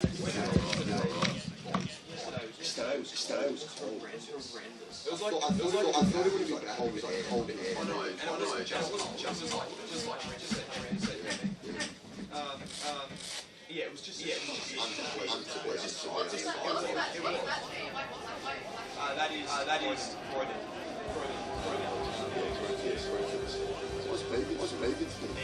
Yeah, it was just. That is Croydon. What's Beaconsfield?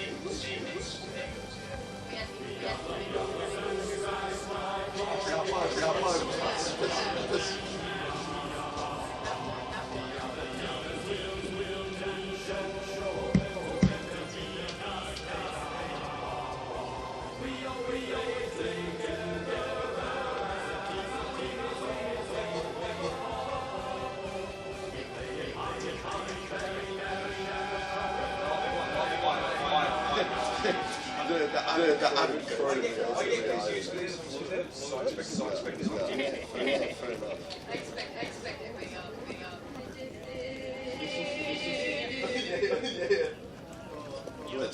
The avid Croydon girls.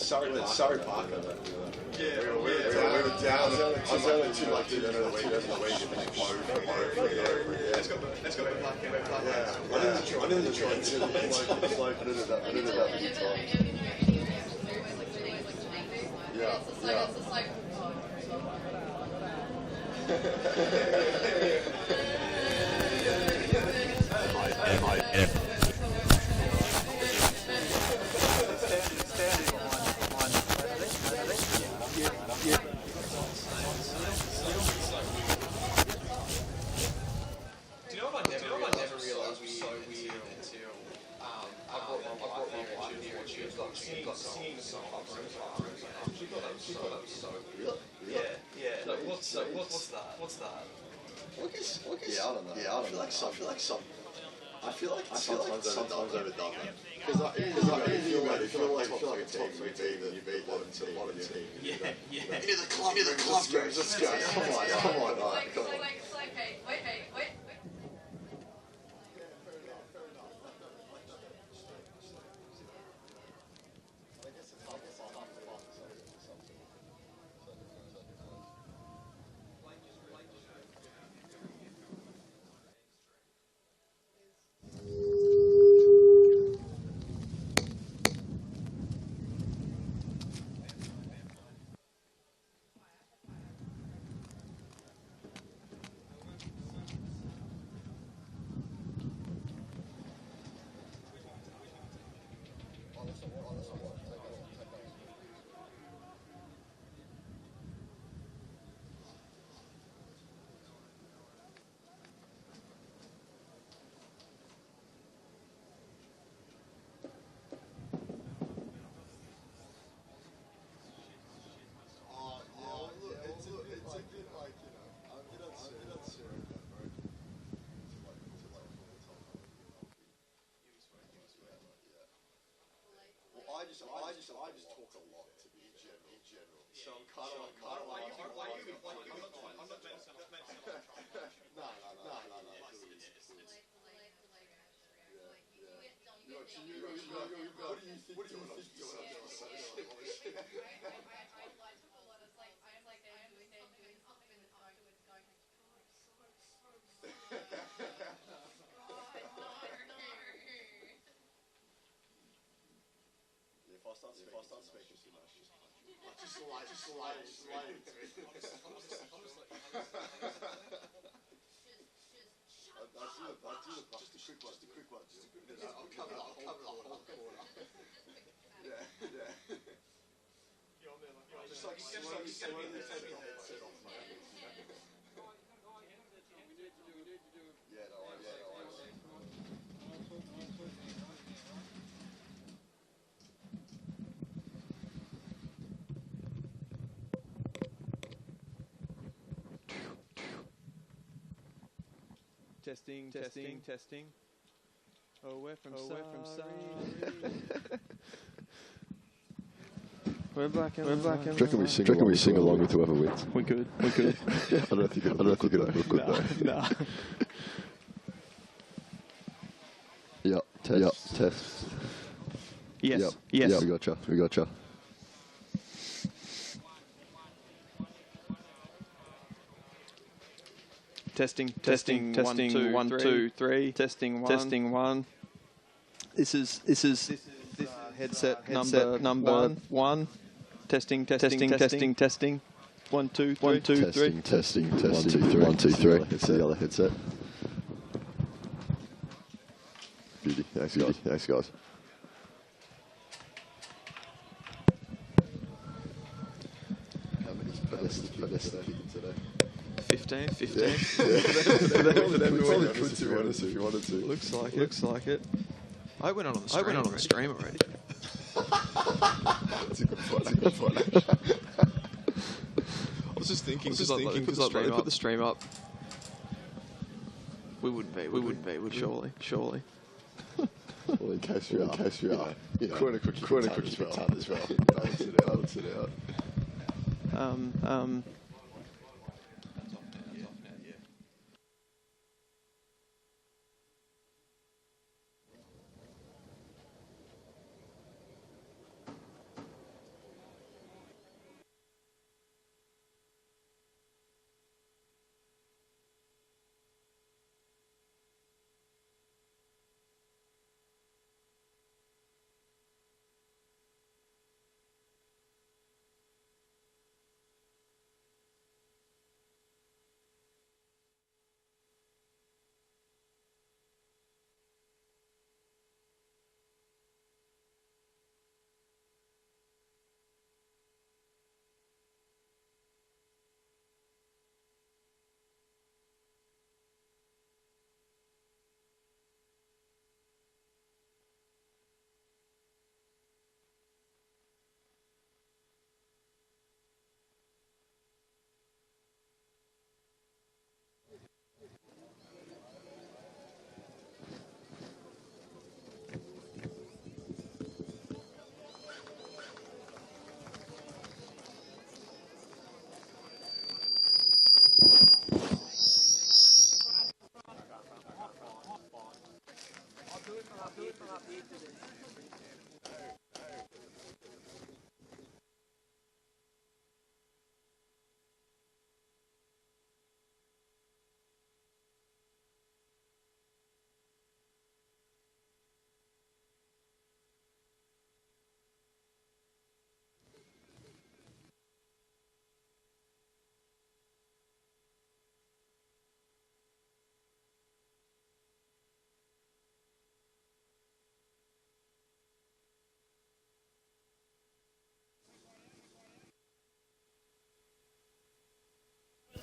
Sorry, Parker. Yeah, we were down. I was only 2 like 2 minutes of the week. Let's go back. I didn't try to. It's like I did it that many times. Yeah. What's that? Yeah, I don't know. I feel like sometimes overdone. Because if you're like a top 3 team, then you beat the bottom team. Yeah. Into the club games. Let's go. Come on. Wait. I just talk a lot to be in general. So I'm kind of like. I'm not meant to. No. What do you If I start speaking too much, just slide it. Just a quick one. I'll cover the whole corner. Yeah. Just like slowly take the headset off, man. Yeah, no worries. Testing. Oh, we're from Surrey. We're black and white. Do you reckon we sing along with whoever wins? We could. I don't know if you could look good though. Nah. Yep. Test. Yes. We gotcha. Testing, 1, 2, 3. Testing 1. This is headset number 1. Testing. 1, 2, 3. Testing. 1, 2, 3. 1, 2, 3. It's the other headset. Beauty. Thanks, guys. How many pedestrians today? 15. For them, we probably could, to be honest, if you wanted to. Looks like it. I went on the stream already. That's a good point. I was just thinking, because they put the stream up. We wouldn't be, would we? Surely. Well, in case you are. Quite a quick ton as well. Balance it out.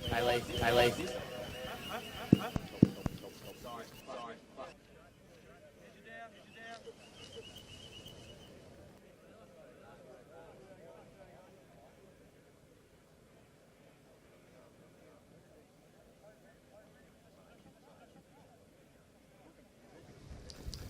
Highway.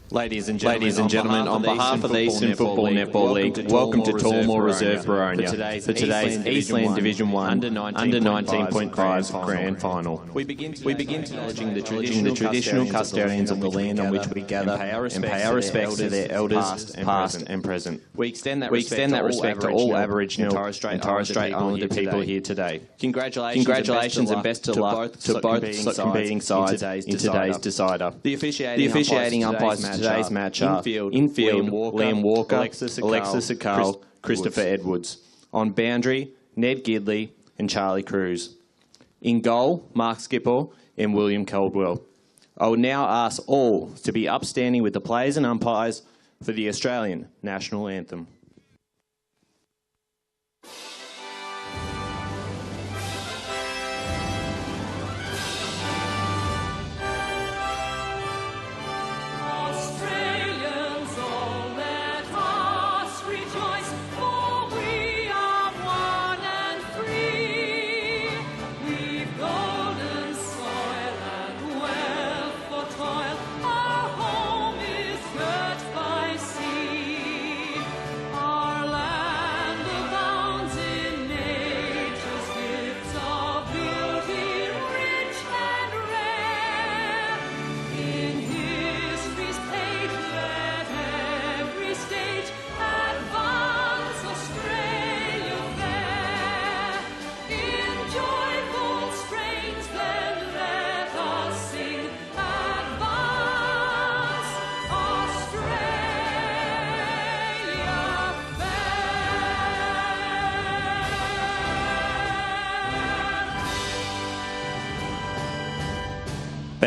Ladies and gentlemen, on behalf of the Eastern Football Netball League, welcome to Tullamore Reserve Boronia for today's Eastland Division 1 under 19.5 Grand Final. We begin acknowledging the traditional custodians of the land on which we gather and pay our respects to their elders, past and present. We extend that respect to all Aboriginal and Torres Strait Islander people here today. Congratulations and best of luck to both competing sides in today's decider. The officiating umpires today's match are infield Liam Walker, Alexis Akal, Christopher Edwards. On boundary, Ned Gidley and Charlie Cruz. In goal, Mark Skipper and William Caldwell. I will now ask all to be upstanding with the players and umpires for the Australian National Anthem.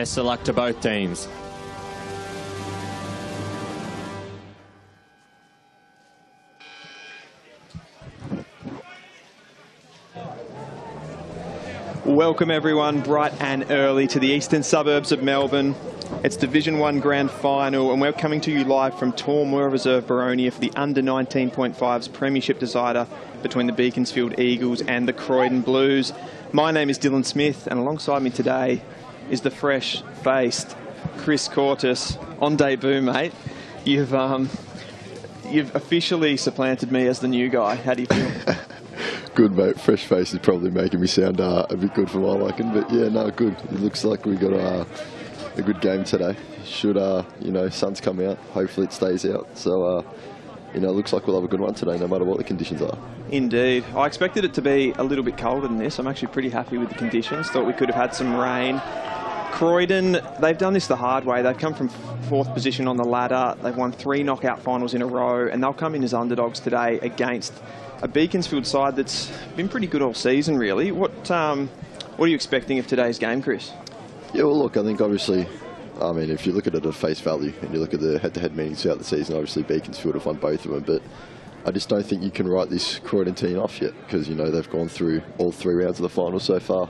Best of luck to both teams. Welcome everyone, bright and early, to the eastern suburbs of Melbourne. It's Division 1 Grand Final, and we're coming to you live from Tormore Reserve, Baronia, for the under 19.5s Premiership decider between the Beaconsfield Eagles and the Croydon Blues. My name is Dylan Smith, and alongside me today is the fresh-faced Chris Cortis. On debut, mate, you've officially supplanted me as the new guy. How do you feel? Good, mate. Fresh face is probably making me sound a bit good for my liking, but yeah, no, good. It looks like we got a good game today. Should you know, sun's come out. Hopefully it stays out. So you know, it looks like we'll have a good one today, no matter what the conditions are. Indeed. I expected it to be a little bit colder than this. I'm actually pretty happy with the conditions. Thought we could have had some rain. Croydon, they've done this the hard way. They've come from 4th position on the ladder. They've won 3 knockout finals in a row, and they'll come in as underdogs today against a Beaconsfield side that's been pretty good all season, really. What are you expecting of today's game, Chris? Yeah, well, look, I think obviously, I mean, if you look at it at face value and you look at the head-to-head meetings throughout the season, obviously Beaconsfield have won both of them, but I just don't think you can write this Croydon team off yet, because, you know, they've gone through all 3 rounds of the final so far.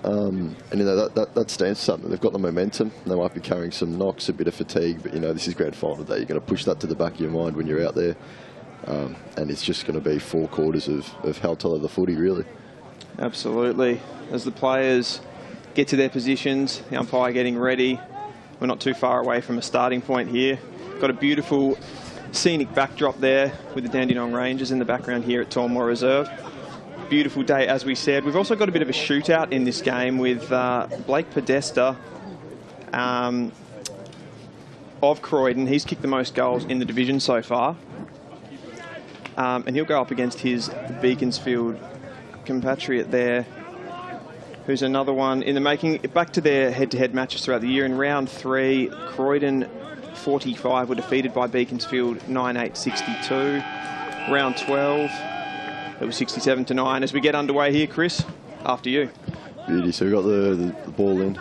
And, you know, that stands for something. They've got the momentum. They might be carrying some knocks, a bit of fatigue, but, you know, this is grand final day. You're going to push that to the back of your mind when you're out there. And it's just going to be 4 quarters of hell-to-leather the footy, really. Absolutely. As the players get to their positions, the umpire getting ready, we're not too far away from a starting point here. Got a beautiful scenic backdrop there with the Dandenong Ranges in the background here at Tormore Reserve. Beautiful day, as we said. We've also got a bit of a shootout in this game with Blake Podesta of Croydon. He's kicked the most goals in the division so far. And he'll go up against his Beaconsfield compatriot there, who's another one in the making. Back to their head-to-head matches throughout the year. In round 3, Croydon 45 were defeated by Beaconsfield 9-8-62. Round 12, it was 67-9. As we get underway here, Chris, after you. Beauty. So we got the ball in,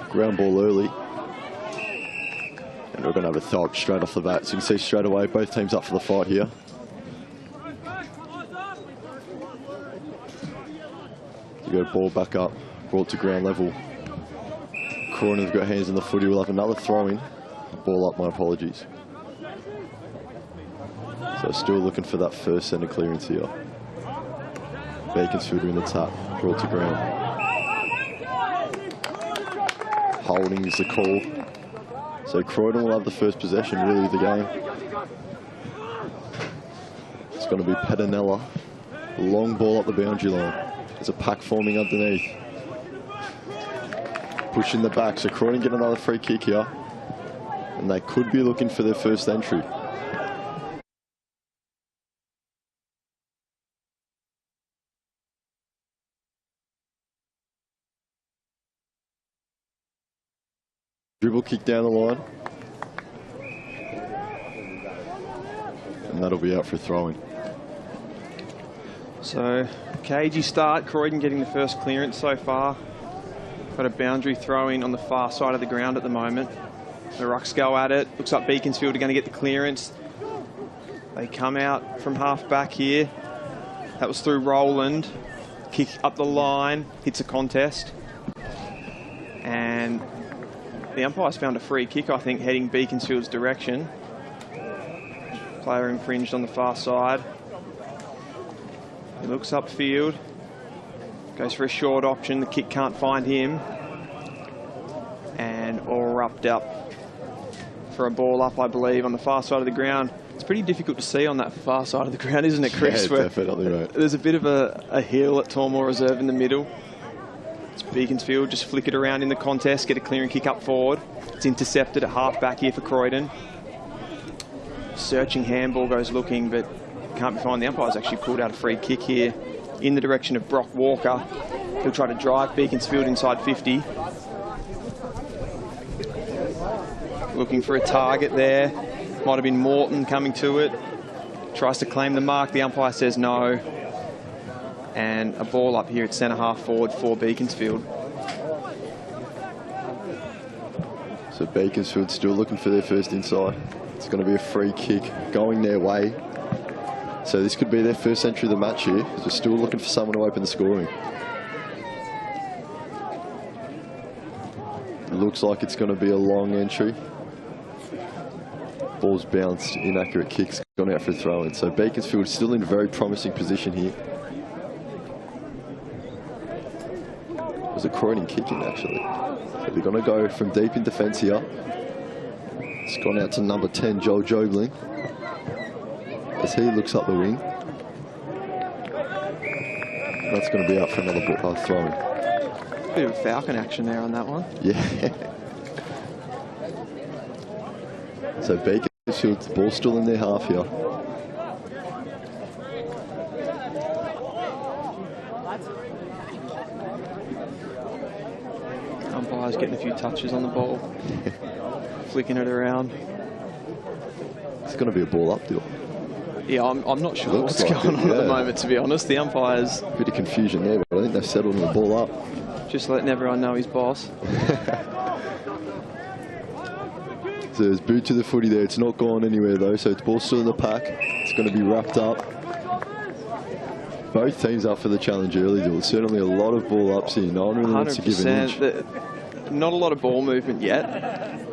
ground ball early. And we're going to have a throw up straight off the bat. So you can see straight away both teams up for the fight here. You got a ball back up, brought to ground level. Croydon have got hands in the footy. We'll have another throw in. Ball up, my apologies. So still looking for that first centre clearance here. Beaconsfield in the tap, brought to ground. Holding is the call. So Croydon will have the first possession, really, of the game. It's going to be Pedinella. Long ball up the boundary line. There's a pack forming underneath. Pushing the back, so Croydon get another free kick here. And they could be looking for their first entry. Dribble kick down the line. And that'll be out for a throw-in. So, cagey start. Croydon getting the first clearance so far. Got a boundary throw-in on the far side of the ground at the moment. The Rucks go at it. Looks like Beaconsfield are going to get the clearance. They come out from half-back here. That was through Rowland. Kick up the line. Hits a contest. And the umpire's found a free kick, I think, heading Beaconsfield's direction. Player infringed on the far side. He looks upfield, goes for a short option. The kick can't find him. And all wrapped up for a ball up, I believe, on the far side of the ground. It's pretty difficult to see on that far side of the ground, isn't it, Chris? Yeah, definitely, right. There's a bit of a hill at Tormore Reserve in the middle. It's Beaconsfield, just flick it around in the contest, get a clearing kick up forward. It's intercepted at half back here for Croydon. Searching handball goes looking, but can't be found. The umpire's actually pulled out a free kick here in the direction of Brock Walker. He'll try to drive Beaconsfield inside 50. Looking for a target there. Might have been Morton coming to it. Tries to claim the mark. The umpire says no. And a ball up here at centre half forward for Beaconsfield. So Beaconsfield still looking for their first inside. It's going to be a free kick going their way. So this could be their first entry of the match here. They're still looking for someone to open the scoring. It looks like it's going to be a long entry. Ball's bounced, inaccurate kicks, gone out for a throw-in. So Beaconsfield still in a very promising position here. It was a Croydon kicking actually. So they're going to go from deep in defence here. It's gone out to number 10, Joel Jobling, as he looks up the wing. That's going to be out for another throw-in. Bit of Falcon action there on that one. Yeah. So Beaconsfield's ball still in their half here. Umpire's getting a few touches on the ball. Flicking it around. It's going to be a ball up deal. Yeah, I'm not sure Looks what's like going it, on at the yeah. moment, to be honest. The umpire's Bit of confusion there, but I think they've settled on the ball up. just letting everyone know he's boss. So there's boot to the footy there. It's not gone anywhere though, so it's ball still in the pack. It's going to be wrapped up. Both teams up for the challenge early. There was certainly a lot of ball ups here. No one really wants to give an inch. Not a lot of ball movement yet.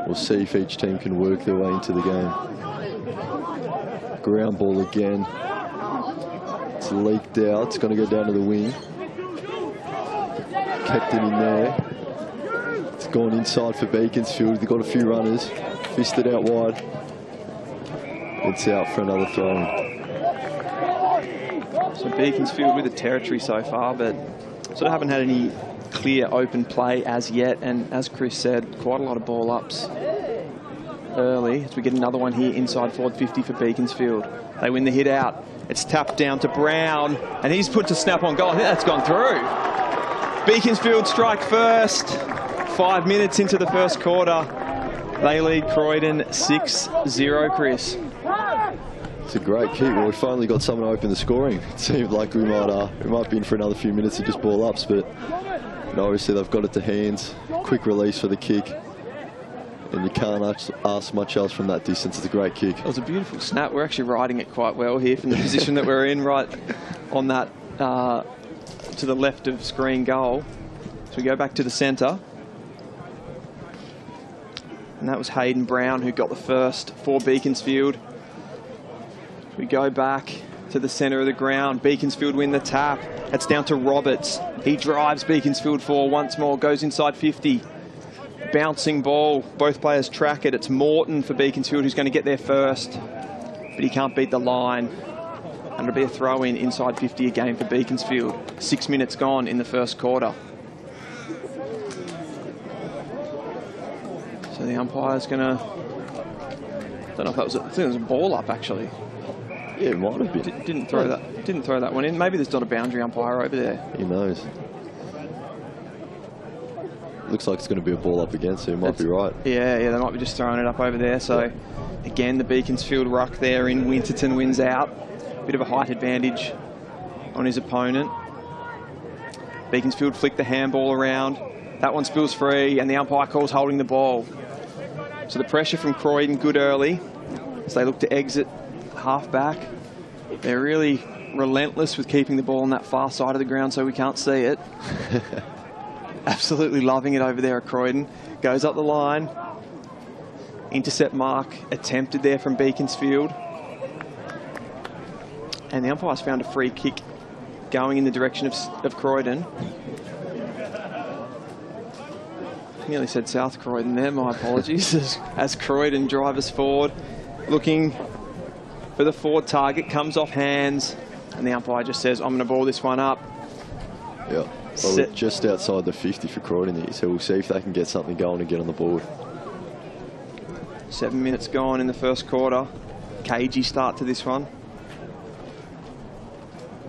We'll see if each team can work their way into the game. Ground ball again. It's leaked out. It's going to go down to the wing. Kept it in there. It's gone inside for Beaconsfield. They've got a few runners. Fisted out wide. It's out for another throw. So Beaconsfield with the territory so far, but sort of haven't had any clear open play as yet. And as Chris said, quite a lot of ball ups early as we get another one here inside forward 50 for Beaconsfield. They win the hit out. It's tapped down to Brown, and he's put to snap on goal. I think that's gone through. Beaconsfield strike first. 5 minutes into the first quarter. They lead Croydon 6-0, Chris. It's a great kick. Well, we finally got someone to open the scoring. It seemed like we might be in for another few minutes of just ball ups, but obviously they've got it to hands. Quick release for the kick. And you can't ask much else from that distance. It's a great kick. It was a beautiful snap. We're actually riding it quite well here from the position that we're in, right on that to the left of screen goal. So we go back to the centre. And that was Hayden Brown who got the first for Beaconsfield. We go back to the centre of the ground. Beaconsfield win the tap. It's down to Roberts. He drives Beaconsfield forward once more, goes inside 50. Bouncing ball. Both players track it. It's Morton for Beaconsfield who's going to get there first. But he can't beat the line. And it'll be a throw-in inside 50 again for Beaconsfield. 6 minutes gone in the first quarter. So the umpire's going to... I don't know if that was I think it was a ball up actually. Yeah, it might have been. Didn't throw that one in. Maybe there's not a boundary umpire over there. Who knows? Looks like it's going to be a ball up again, so you might be right. Yeah, they might be just throwing it up over there. So again, the Beaconsfield ruck there in Winterton wins out. Bit of a height advantage on his opponent. Beaconsfield flick the handball around. That one spills free, and the umpire calls holding the ball. So the pressure from Croydon good early as they look to exit half back. They're really relentless with keeping the ball on that far side of the ground so we can't see it. Absolutely loving it over there at Croydon. Goes up the line. Intercept mark attempted there from Beaconsfield. And the umpire's found a free kick going in the direction of Croydon. Nearly said South Croydon there, my apologies. as Croydon drive us forward. Looking for the forward target, comes off hands. And the umpire just says, I'm going to ball this one up. Yeah. Well, we're just outside the 50 for Croydon here, so we'll see if they can get something going and get on the board. 7 minutes gone in the first quarter. Cagey start to this one.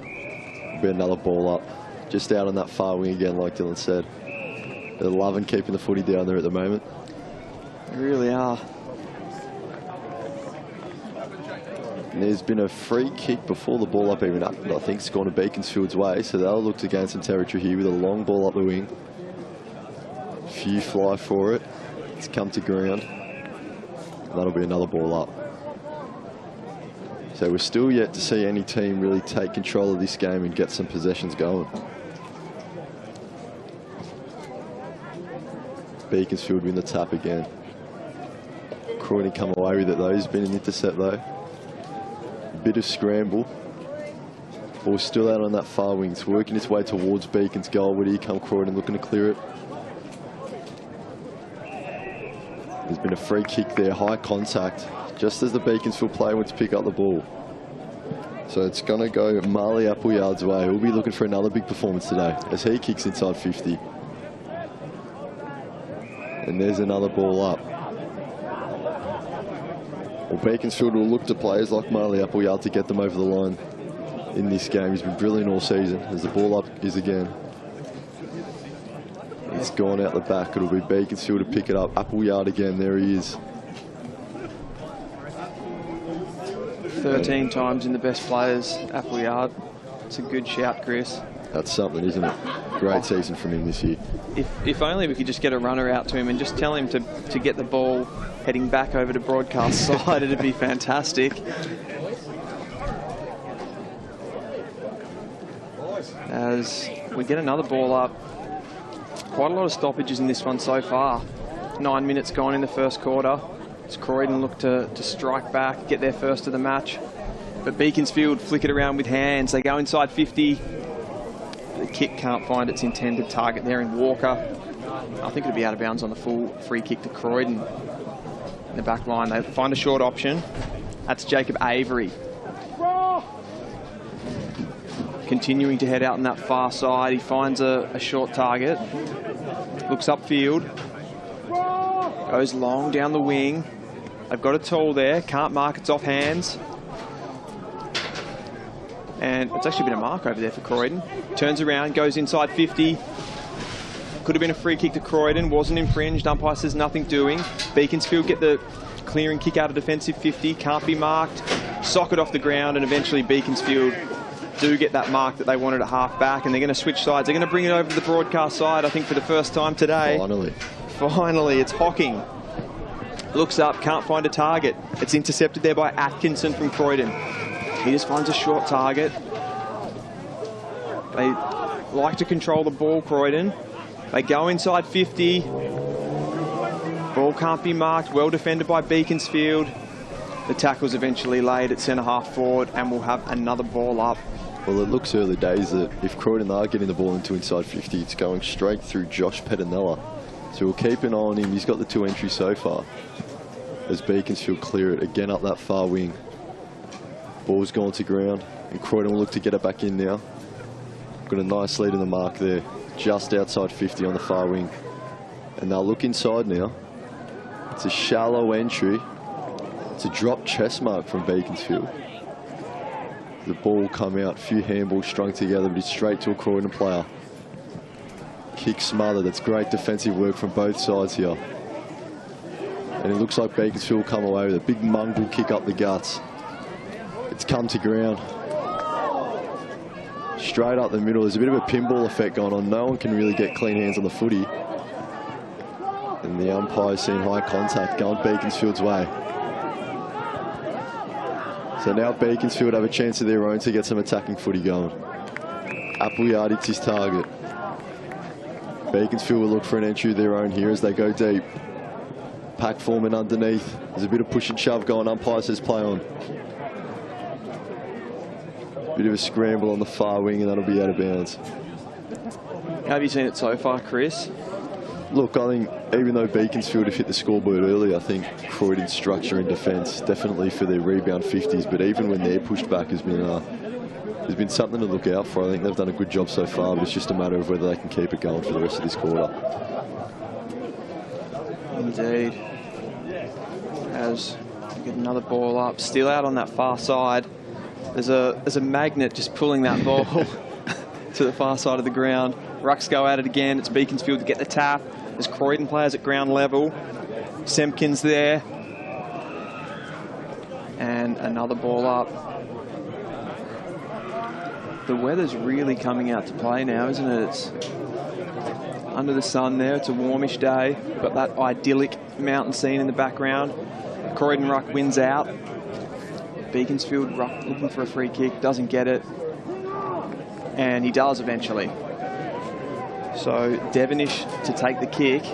Be another ball up. Just out on that far wing again, like Dylan said. They're loving keeping the footy down there at the moment. They really are. And there's been a free kick before the ball up even happened. I think it's gone to Beaconsfield's way, so they'll look to gain some territory here with a long ball up the wing. Few fly for it. It's come to ground. That'll be another ball up. So we're still yet to see any team really take control of this game and get some possessions going. Beaconsfield win the tap again. Croydon come away with it though. There's been an intercept though. A bit of scramble. Ball still out on that far wing. It's working its way towards Beacon's goal. But here come Croydon looking to clear it. There's been a free kick there, high contact, just as the Beaconsfield player went to pick up the ball. So it's going to go Marley Appleyard's way. He'll be looking for another big performance today as he kicks inside 50. And there's another ball up. Well, Beaconsfield will look to players like Marley Appleyard to get them over the line in this game. He's been brilliant all season as the ball up is again. It's gone out the back. It'll be Beaconsfield to pick it up. Appleyard again. There he is. 13 times in the best players, Appleyard. It's a good shout, Chris. That's something, isn't it? Great season from him this year. If only we could just get a runner out to him and just tell him to get the ball heading back over to broadcast side, it'd be fantastic. As we get another ball up. Quite a lot of stoppages in this one so far. 9 minutes gone in the first quarter. As Croydon look to strike back, get their first of the match. But Beaconsfield flick it around with hands. They go inside 50. The kick can't find its intended target there in Walker. I think it'll be out of bounds on the full free kick to Croydon. In the back line, they find a short option. That's Jacob Avery. Continuing to head out on that far side. He finds a short target. Looks upfield. Goes long down the wing. They've got a tool there. Can't mark. It's off hands. And it's actually been a mark over there for Croydon. Turns around, goes inside 50. Could have been a free kick to Croydon. Wasn't infringed. Umpire says nothing doing. Beaconsfield get the clearing kick out of defensive 50. Can't be marked. Socket off the ground, and eventually Beaconsfield do get that mark that they wanted at half back, and they're going to switch sides. They're going to bring it over to the broadcast side, I think, for the first time today. Finally, it's Hocking. Looks up, can't find a target. It's intercepted there by Atkinson from Croydon. He just finds a short target. They like to control the ball, Croydon. They go inside 50. Ball can't be marked. Well defended by Beaconsfield. The tackle's eventually laid at centre-half forward, and we'll have another ball up. Well, it looks early days that if Croydon are getting the ball into inside 50, it's going straight through Josh Pettinella. So we'll keep an eye on him. He's got the 2 entries so far. As Beaconsfield clear it again up that far wing. Ball's gone to ground, and Croydon will look to get it back in now. Got a nice lead in the mark there, just outside 50 on the far wing. And they'll look inside now. It's a shallow entry. It's a drop chest mark from Beaconsfield. The ball will come out, a few handballs strung together, but it's straight to a Croydon player. Kick smothered. That's great defensive work from both sides here. And it looks like Beaconsfield will come away with a big mongrel kick up the guts. It's come to ground. Straight up the middle. There's a bit of a pinball effect going on. No one can really get clean hands on the footy. And the umpire's seen high contact going Beaconsfield's way. So now Beaconsfield have a chance of their own to get some attacking footy going. Appleyard hits his target. Beaconsfield will look for an entry of their own here as they go deep. Pack forming underneath. There's a bit of push and shove going. Umpire says play on. Bit of a scramble on the far wing, and that'll be out of bounds. How have you seen it so far, Chris? Look, I think even though Beaconsfield have hit the scoreboard early, I think Croydon's structure and defence definitely for their rebound 50s, but even when they're pushed back has been something to look out for. I think they've done a good job so far, but it's just a matter of whether they can keep it going for the rest of this quarter. Indeed. As we get another ball up, still out on that far side. There's a magnet just pulling that ball to the far side of the ground. Rucks go at it again. It's Beaconsfield to get the tap. There's Croydon players at ground level. Semkins there. And another ball up. the weather's really coming out to play now, isn't it? It's under the sun there. It's a warmish day. Got that idyllic mountain scene in the background. Croydon ruck wins out. Beaconsfield ruck looking for a free kick, doesn't get it. And he does eventually. So Devonish to take the kick.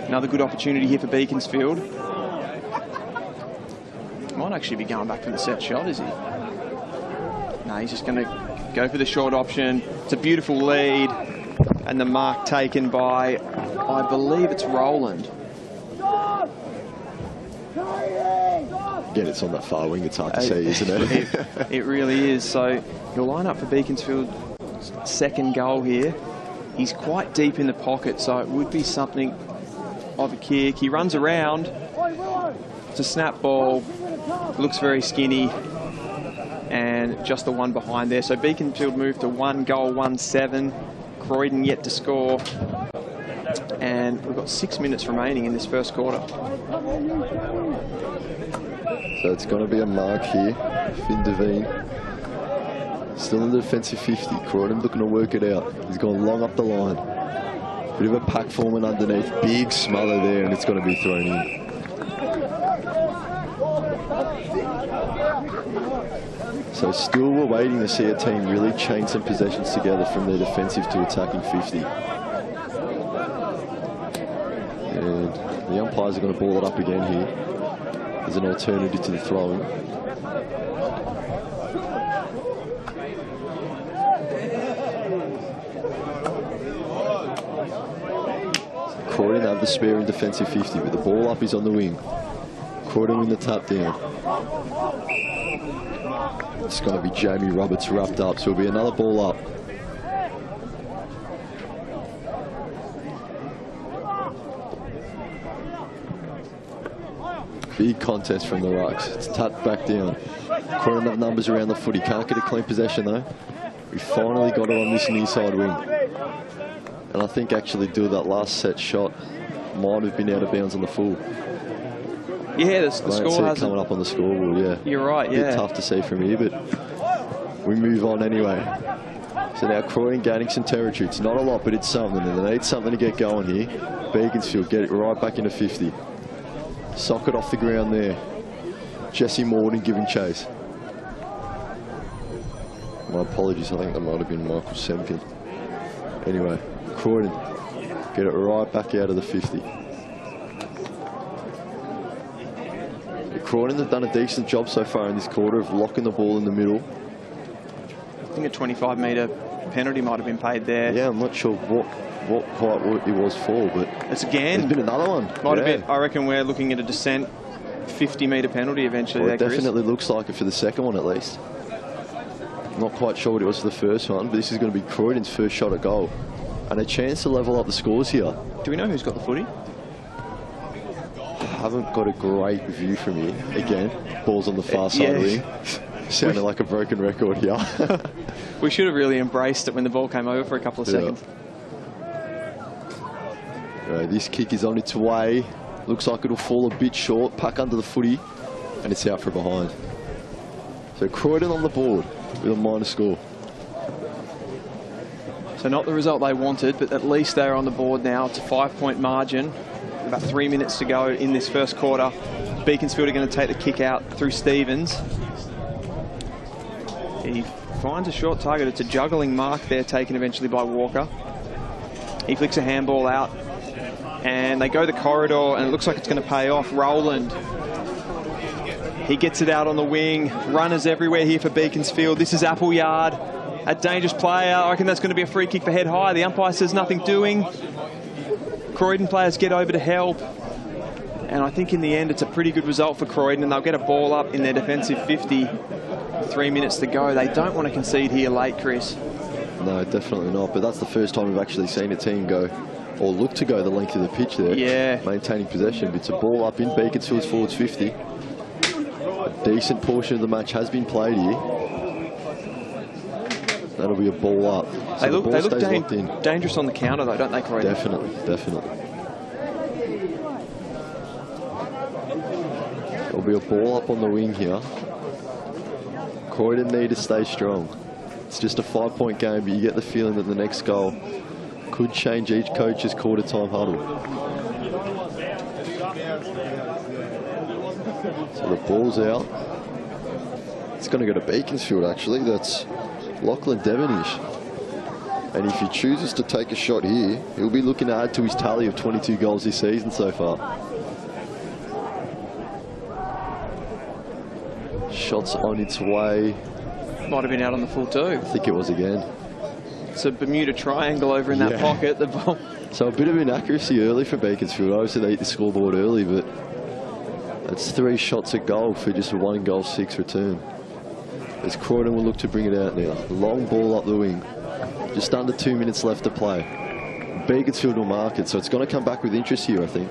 Another good opportunity here for Beaconsfield. Might actually be going back for the set shot, is he? No, he's just going to go for the short option. It's a beautiful lead. And the mark taken by, I believe it's Roland. Again, it's on that far wing. It's hard to see, isn't it? It really is. So he'll line up for Beaconsfield's second goal here. He's quite deep in the pocket, so it would be something of a kick. He runs around. It's a snap ball. Looks very skinny. And just the one behind there. So Beaconsfield moved to 1 goal, 1-7. Croydon yet to score. And we've got 6 minutes remaining in this first quarter. So it's going to be a mark here. Finn Devine. Still in the defensive 50. Croydon looking to work it out. He's gone long up the line. Bit of a pack forming underneath. Big smother there, and it's going to be thrown in. So still we're waiting to see a team really chain some possessions together from their defensive to attacking 50. And the umpires are going to ball it up again here as an alternative to the throwing. Croydon have the spare in defensive 50, but the ball up is on the wing. Croydon win the tap down. It's going to be Jamie Roberts wrapped up, so it'll be another ball up. Big contest from the rucks. It's tapped back down. Croydon have numbers around the foot. He can't get a clean possession though. We finally got it on this near side wing. And I think actually doing that last set shot might have been out of bounds on the full. Yeah, the score hasn't coming up on the scoreboard, yeah. You're right, yeah. A bit tough to see from here, but we move on anyway. So now Croydon gaining some territory. It's not a lot, but it's something, and they need something to get going here. Beaconsfield get it right back into 50. Socket off the ground there. Jesse Morden giving chase. My apologies, I think that might have been Michael Semkin. Anyway, Croydon get it right back out of the 50. Croydon have done a decent job so far in this quarter of locking the ball in the middle. I think a 25-metre penalty might have been paid there. Yeah, I'm not sure what quite it was for, but it's again. There's been another one. Might have been. I reckon we're looking at a descent 50-metre penalty eventually. Well, it definitely looks like it for the second one at least. Not quite sure what it was for the first one, but this is going to be Croydon's first shot at goal. And a chance to level up the scores here. Do we know who's got the footy? Haven't got a great view from here. Again, ball's on the far side of the ring. Sounded like a broken record here. We should have really embraced it when the ball came over for a couple of seconds. Right, this kick is on its way. Looks like it'll fall a bit short. Puck under the footy, and it's out from behind. So Croydon on the board with a minor score. So not the result they wanted, but at least they're on the board now. It's a 5-point margin. About 3 minutes to go in this first quarter. Beaconsfield are going to take the kick out through Stevens. He finds a short target. It's a juggling mark there, taken eventually by Walker. He flicks a handball out, and they go the corridor, and it looks like it's going to pay off. Roland. He gets it out on the wing. Runners everywhere here for Beaconsfield. This is Appleyard, a dangerous player. I reckon that's going to be a free kick for head high. The umpire says nothing doing. Croydon players get over to help, and I think in the end it's a pretty good result for Croydon, and they'll get a ball up in their defensive 50. 3 minutes to go. They don't want to concede here late, Chris. No, definitely not, but that's the first time we've actually seen a team go, or look to go the length of the pitch there. Yeah. Maintaining possession. It's a ball up in Beaconsfield's forwards 50. A decent portion of the match has been played here. That'll be a ball up. So they look dangerous on the counter though, don't they, Croydon? Definitely, definitely. There'll be a ball up on the wing here. Croydon need to stay strong. It's just a 5-point game, but you get the feeling that the next goal could change each coach's quarter-time huddle. So the ball's out. It's going to go to Beaconsfield, actually. That's Lachlan Devonish. And if he chooses to take a shot here, he'll be looking to add to his tally of 22 goals this season so far. Shot's on its way. Might have been out on the full too. I think it was again. It's a Bermuda triangle over in that pocket. The ball. So a bit of inaccuracy early for Beaconsfield. Obviously they hit the scoreboard early, but that's 3 shots at goal for just a 1 goal 6 return. As Croydon will look to bring it out now. Long ball up the wing. Just under 2 minutes left to play. Beaconsfield will mark it, so it's going to come back with interest here, I think.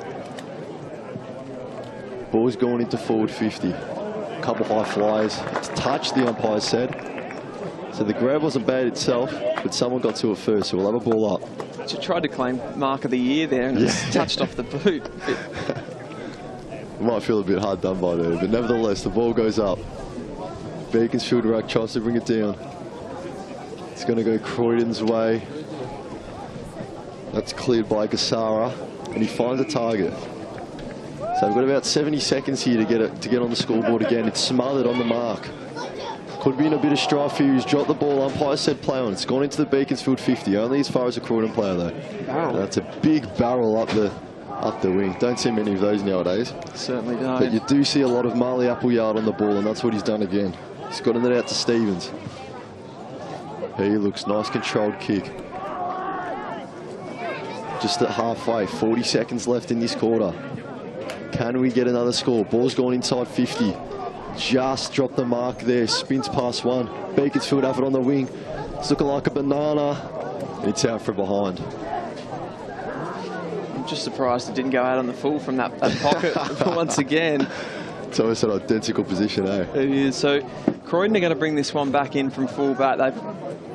Ball's going into forward 50. A couple high flyers. It's touched, the umpire said. So the grab wasn't bad itself, but someone got to it first, so we'll have a ball up. She tried to claim mark of the year there, and it's touched off the boot. Might feel a bit hard done by there, but nevertheless, the ball goes up. Beaconsfield ruck tries to bring it down. It's going to go Croydon's way. That's cleared by Gassara, and he finds a target. So we've got about 70 seconds here to get on the scoreboard again. It's smothered on the mark. Could be in a bit of strife here. He's dropped the ball. Umpire said play on. It's gone into the Beaconsfield 50. Only as far as a Croydon player though. That's a big barrel up the wing. Don't see many of those nowadays. Certainly don't. But you do see a lot of Marley Appleyard on the ball, and that's what he's done again. He's gotten it out to Stevens. He looks nice, controlled kick. Just at halfway, 40 seconds left in this quarter. Can we get another score? Ball's gone inside 50. Just dropped the mark there, spins past one. Beaconsfield have it on the wing. It's looking like a banana. It's out from behind. I'm just surprised it didn't go out on the full from that pocket once again. It's almost an identical position, eh? It is. So Croydon are going to bring this one back in from full back. They've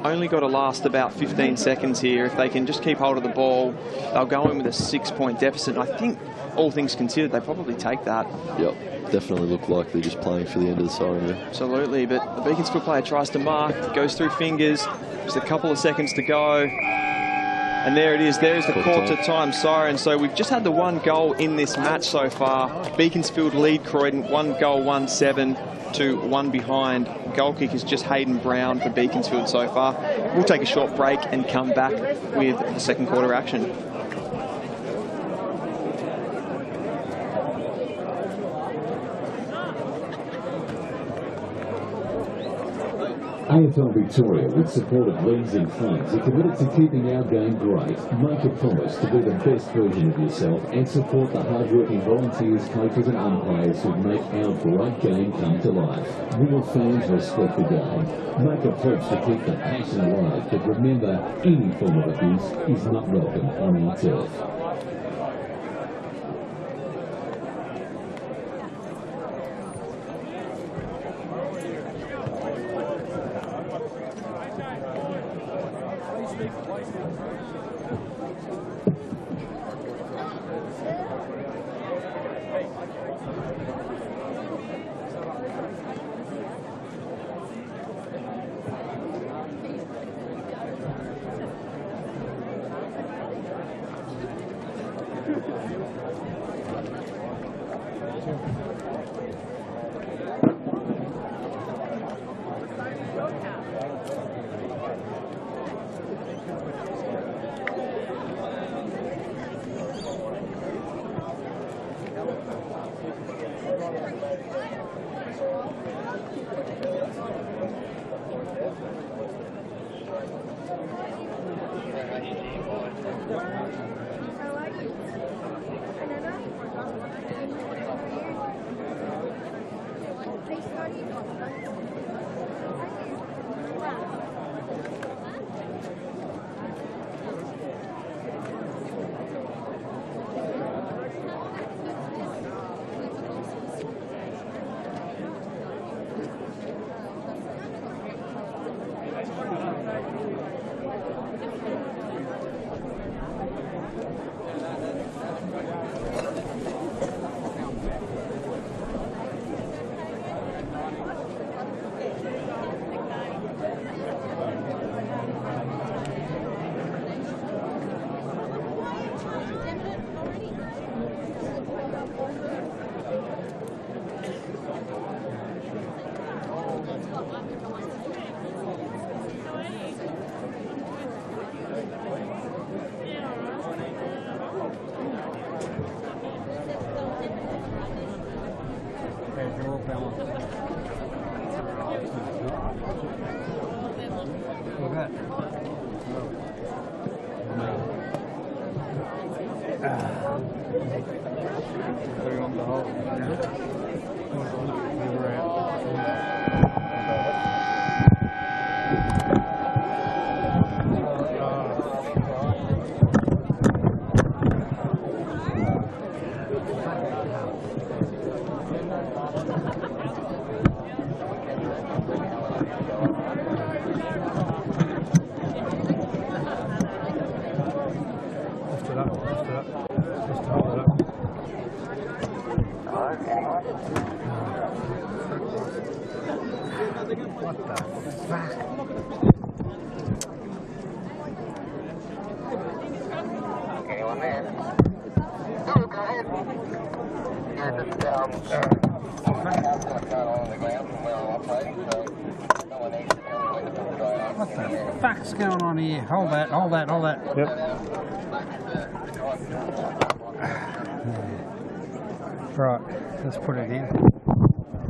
only got to last about 15 seconds here. If they can just keep hold of the ball, they'll go in with a 6-point deficit. And I think, all things considered, they probably take that. Yep, definitely look like they're just playing for the end of the siren here. Absolutely, but the Beaconsfield player tries to mark, goes through fingers, just a couple of seconds to go. And there it is, there's the quarter time siren. So we've just had the 1 goal in this match so far. Beaconsfield lead Croydon, 1 goal, 1-7 to 1 behind. Goal kick is just Hayden Brown for Beaconsfield so far. We'll take a short break and come back with the second quarter action. AFL Victoria, with support of Leagues and Funds, are committed to keeping our game great. Make a promise to be the best version of yourself and support the hard-working volunteers, coaches and umpires who make our great game come to life. Real fans respect the game. Make a pledge to keep the passion alive, but remember, any form of abuse is not welcome on our turf. What the fuck's going on here? Hold that, hold that, hold that. Yep. Right, let's put it in.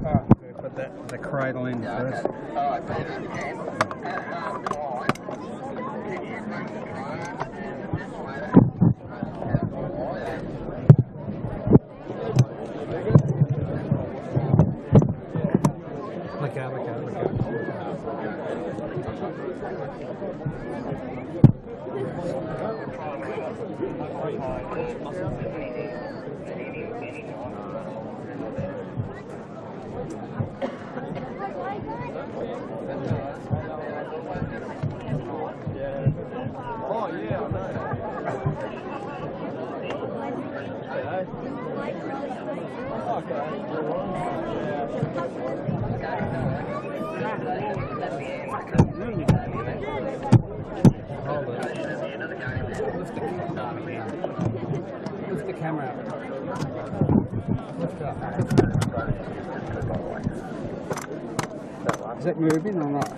Oh, put the cradle in first. Look out, look out, look out. Lift the camera out. Lift up. Is that moving or not?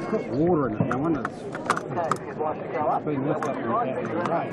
It's got water in it. No wonder it's been lifted up in the rain.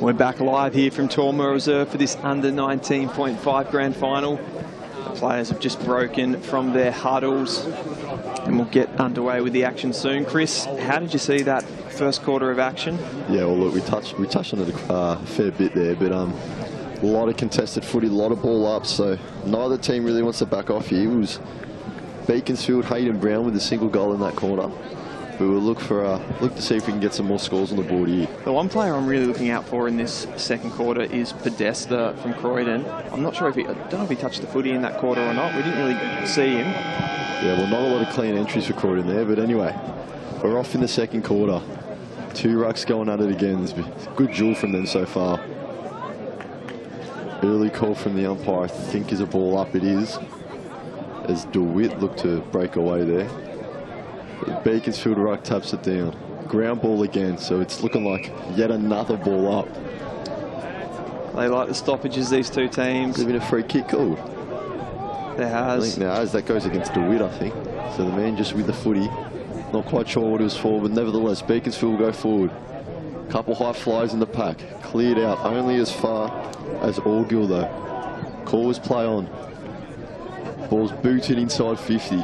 We're back live here from Tormore Reserve for this under 19.5 grand final. The players have just broken from their huddles and we'll get underway with the action soon. Chris, how did you see that first quarter of action? Yeah, well, look, we touched on it a fair bit there, but a lot of contested footy, a lot of ball ups, so neither team really wants to back off here. It was Beaconsfield, Hayden Brown with a single goal in that corner. But we'll look to see if we can get some more scores on the board here. The one player I'm really looking out for in this second quarter is Podesta from Croydon. I'm not sure if I don't know if he touched the footy in that quarter or not. We didn't really see him. Yeah, well, not a lot of clean entries for Croydon there, but anyway, we're off in the second quarter. Two rucks going at it again. There's been a good duel from them so far. Early call from the umpire, I think, is a ball up. It is, as DeWitt looked to break away there. Beaconsfield ruck taps it down. Ground ball again, so it's looking like yet another ball up. They like the stoppages, these two teams. There's been a free kick called. There has. I think there has. That goes against DeWitt, I think. So the man just with the footy. Not quite sure what it was for, but nevertheless, Beaconsfield will go forward. Couple high flies in the pack. Cleared out only as far as Orgill, though. Call was play on. Ball's booted inside 50.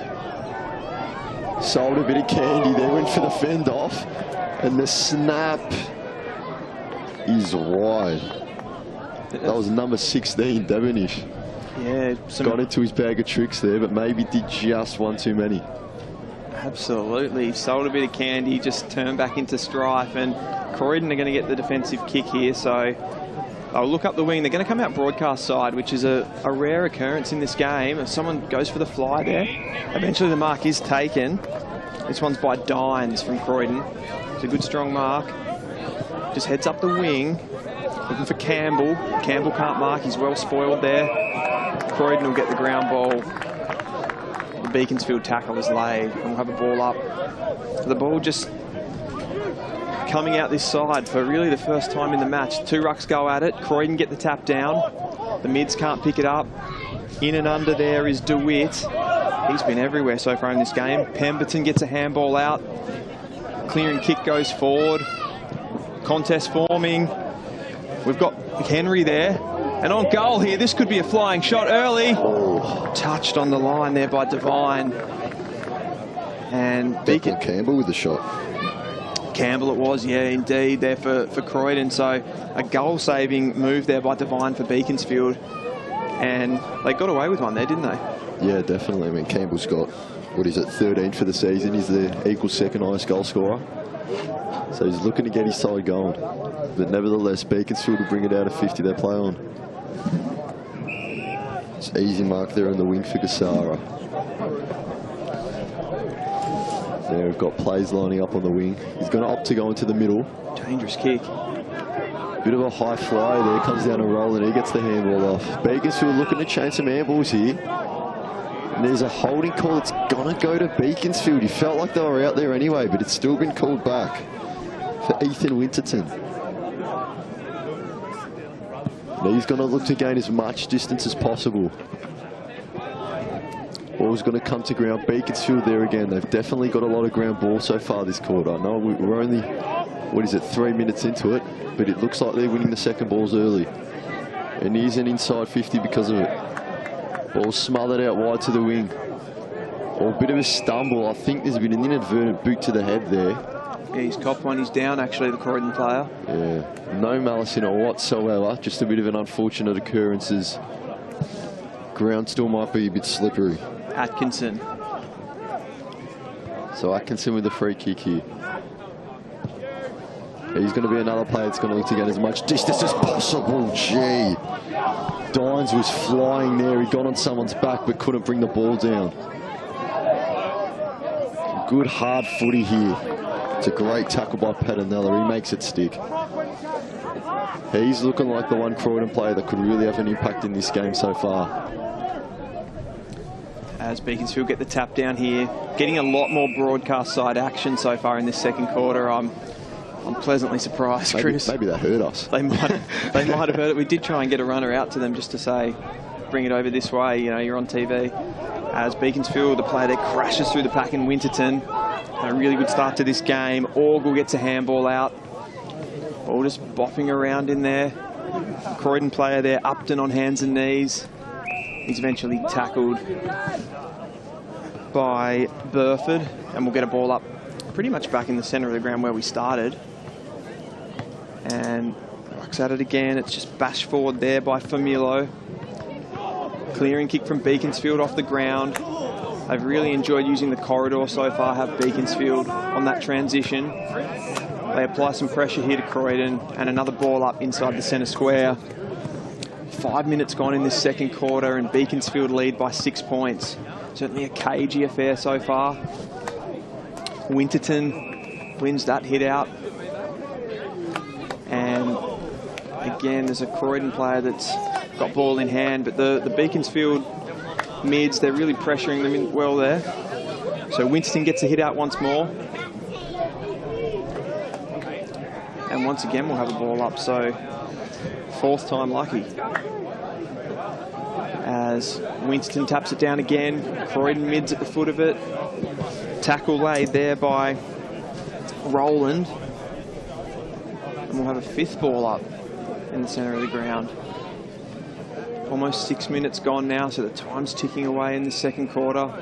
Sold a bit of candy there, went for the fend off, and the snap is wide. That was number 16, Devonish. Yeah, got into his bag of tricks there, but maybe did just one too many. Absolutely, sold a bit of candy, just turned back into strife, and Croydon are going to get the defensive kick here, so They'll look up the wing. They're going to come out broadcast side, which is a rare occurrence in this game. If someone goes for the fly there, eventually the mark is taken. This one's by Dines from Croydon. It's a good strong mark. Just heads up the wing, looking for Campbell. Campbell can't mark. He's well spoiled there. Croydon will get the ground ball. The Beaconsfield tackle is laid, and we'll have a ball up. The ball just coming out this side for really the first time in the match. Two rucks go at it. Croydon get the tap down. The mids can't pick it up. In and under there is DeWitt. He's been everywhere so far in this game. Pemberton gets a handball out. Clearing kick goes forward. Contest forming. We've got Henry there. And on goal here, this could be a flying shot early. Oh. Touched on the line there by Devine. And Declan Campbell with the shot. Campbell it was, yeah, indeed, there for Croydon. So a goal-saving move there by Devine for Beaconsfield. And they got away with one there, didn't they? Yeah, definitely. I mean, Campbell's got, what is it, 13 for the season. He's the equal second highest goal scorer. So he's looking to get his side going. But nevertheless, Beaconsfield will bring it out of 50. They play on. It's easy mark there on the wing for Gassara. There we've got plays lining up on the wing. He's going to opt to go into the middle. Dangerous kick. Bit of a high flyer there. Comes down a roll and he gets the handball off. Beaconsfield looking to change some handballs here. And there's a holding call. It's going to go to Beaconsfield. He felt like they were out there anyway, but it's still been called back for Ethan Winterton. And he's going to look to gain as much distance as possible. Ball's going to come to ground. Beaconsfield there again. They've definitely got a lot of ground ball so far this quarter. I know we're only, 3 minutes into it, but it looks like they're winning the second balls early. And he's an inside 50 because of it. Ball smothered out wide to the wing. Or a bit of a stumble. I think there's been an inadvertent boot to the head there. Yeah, he's copped one. He's down, actually, the Croydon player. Yeah, no malice in it whatsoever. Just a bit of an unfortunate occurrence as ground still might be a bit slippery. Atkinson. So Atkinson with the free kick here. He's going to be another player that's going to look to get as much distance as possible. Gee. Dines was flying there. He got on someone's back but couldn't bring the ball down. Good hard footy here. It's a great tackle by Patanella. He makes it stick. He's looking like the one Croydon player that could really have an impact in this game so far. As Beaconsfield get the tap down here, getting a lot more broadcast side action so far in this second quarter. I'm pleasantly surprised, Chris. Maybe that hurt us. They might have heard it. We did try and get a runner out to them just to say, bring it over this way, you know, you're on TV. As Beaconsfield, the player there crashes through the pack in Winterton. A really good start to this game. Orgle gets a handball out. Ball just bopping around in there. Croydon player there, Upton on hands and knees. He's eventually tackled by Burford, and we'll get a ball up pretty much back in the centre of the ground where we started. And rucks at it again. It's just bashed forward there by Familo. Clearing kick from Beaconsfield off the ground. I've really enjoyed using the corridor so far, have Beaconsfield on that transition. They apply some pressure here to Croydon, and another ball up inside the centre square. 5 minutes gone in this second quarter, and Beaconsfield lead by 6 points. Certainly a cagey affair so far. Winterton wins that hit out. And again, there's a Croydon player that's got ball in hand, but the Beaconsfield mids, they're really pressuring them in well there. So Winston gets a hit out once more. And once again, we'll have a ball up. So fourth time lucky. As Winston taps it down again. Croydon mids at the foot of it. Tackle laid there by Rowland. And we'll have a fifth ball up in the centre of the ground. Almost 6 minutes gone now, so the time's ticking away in the second quarter.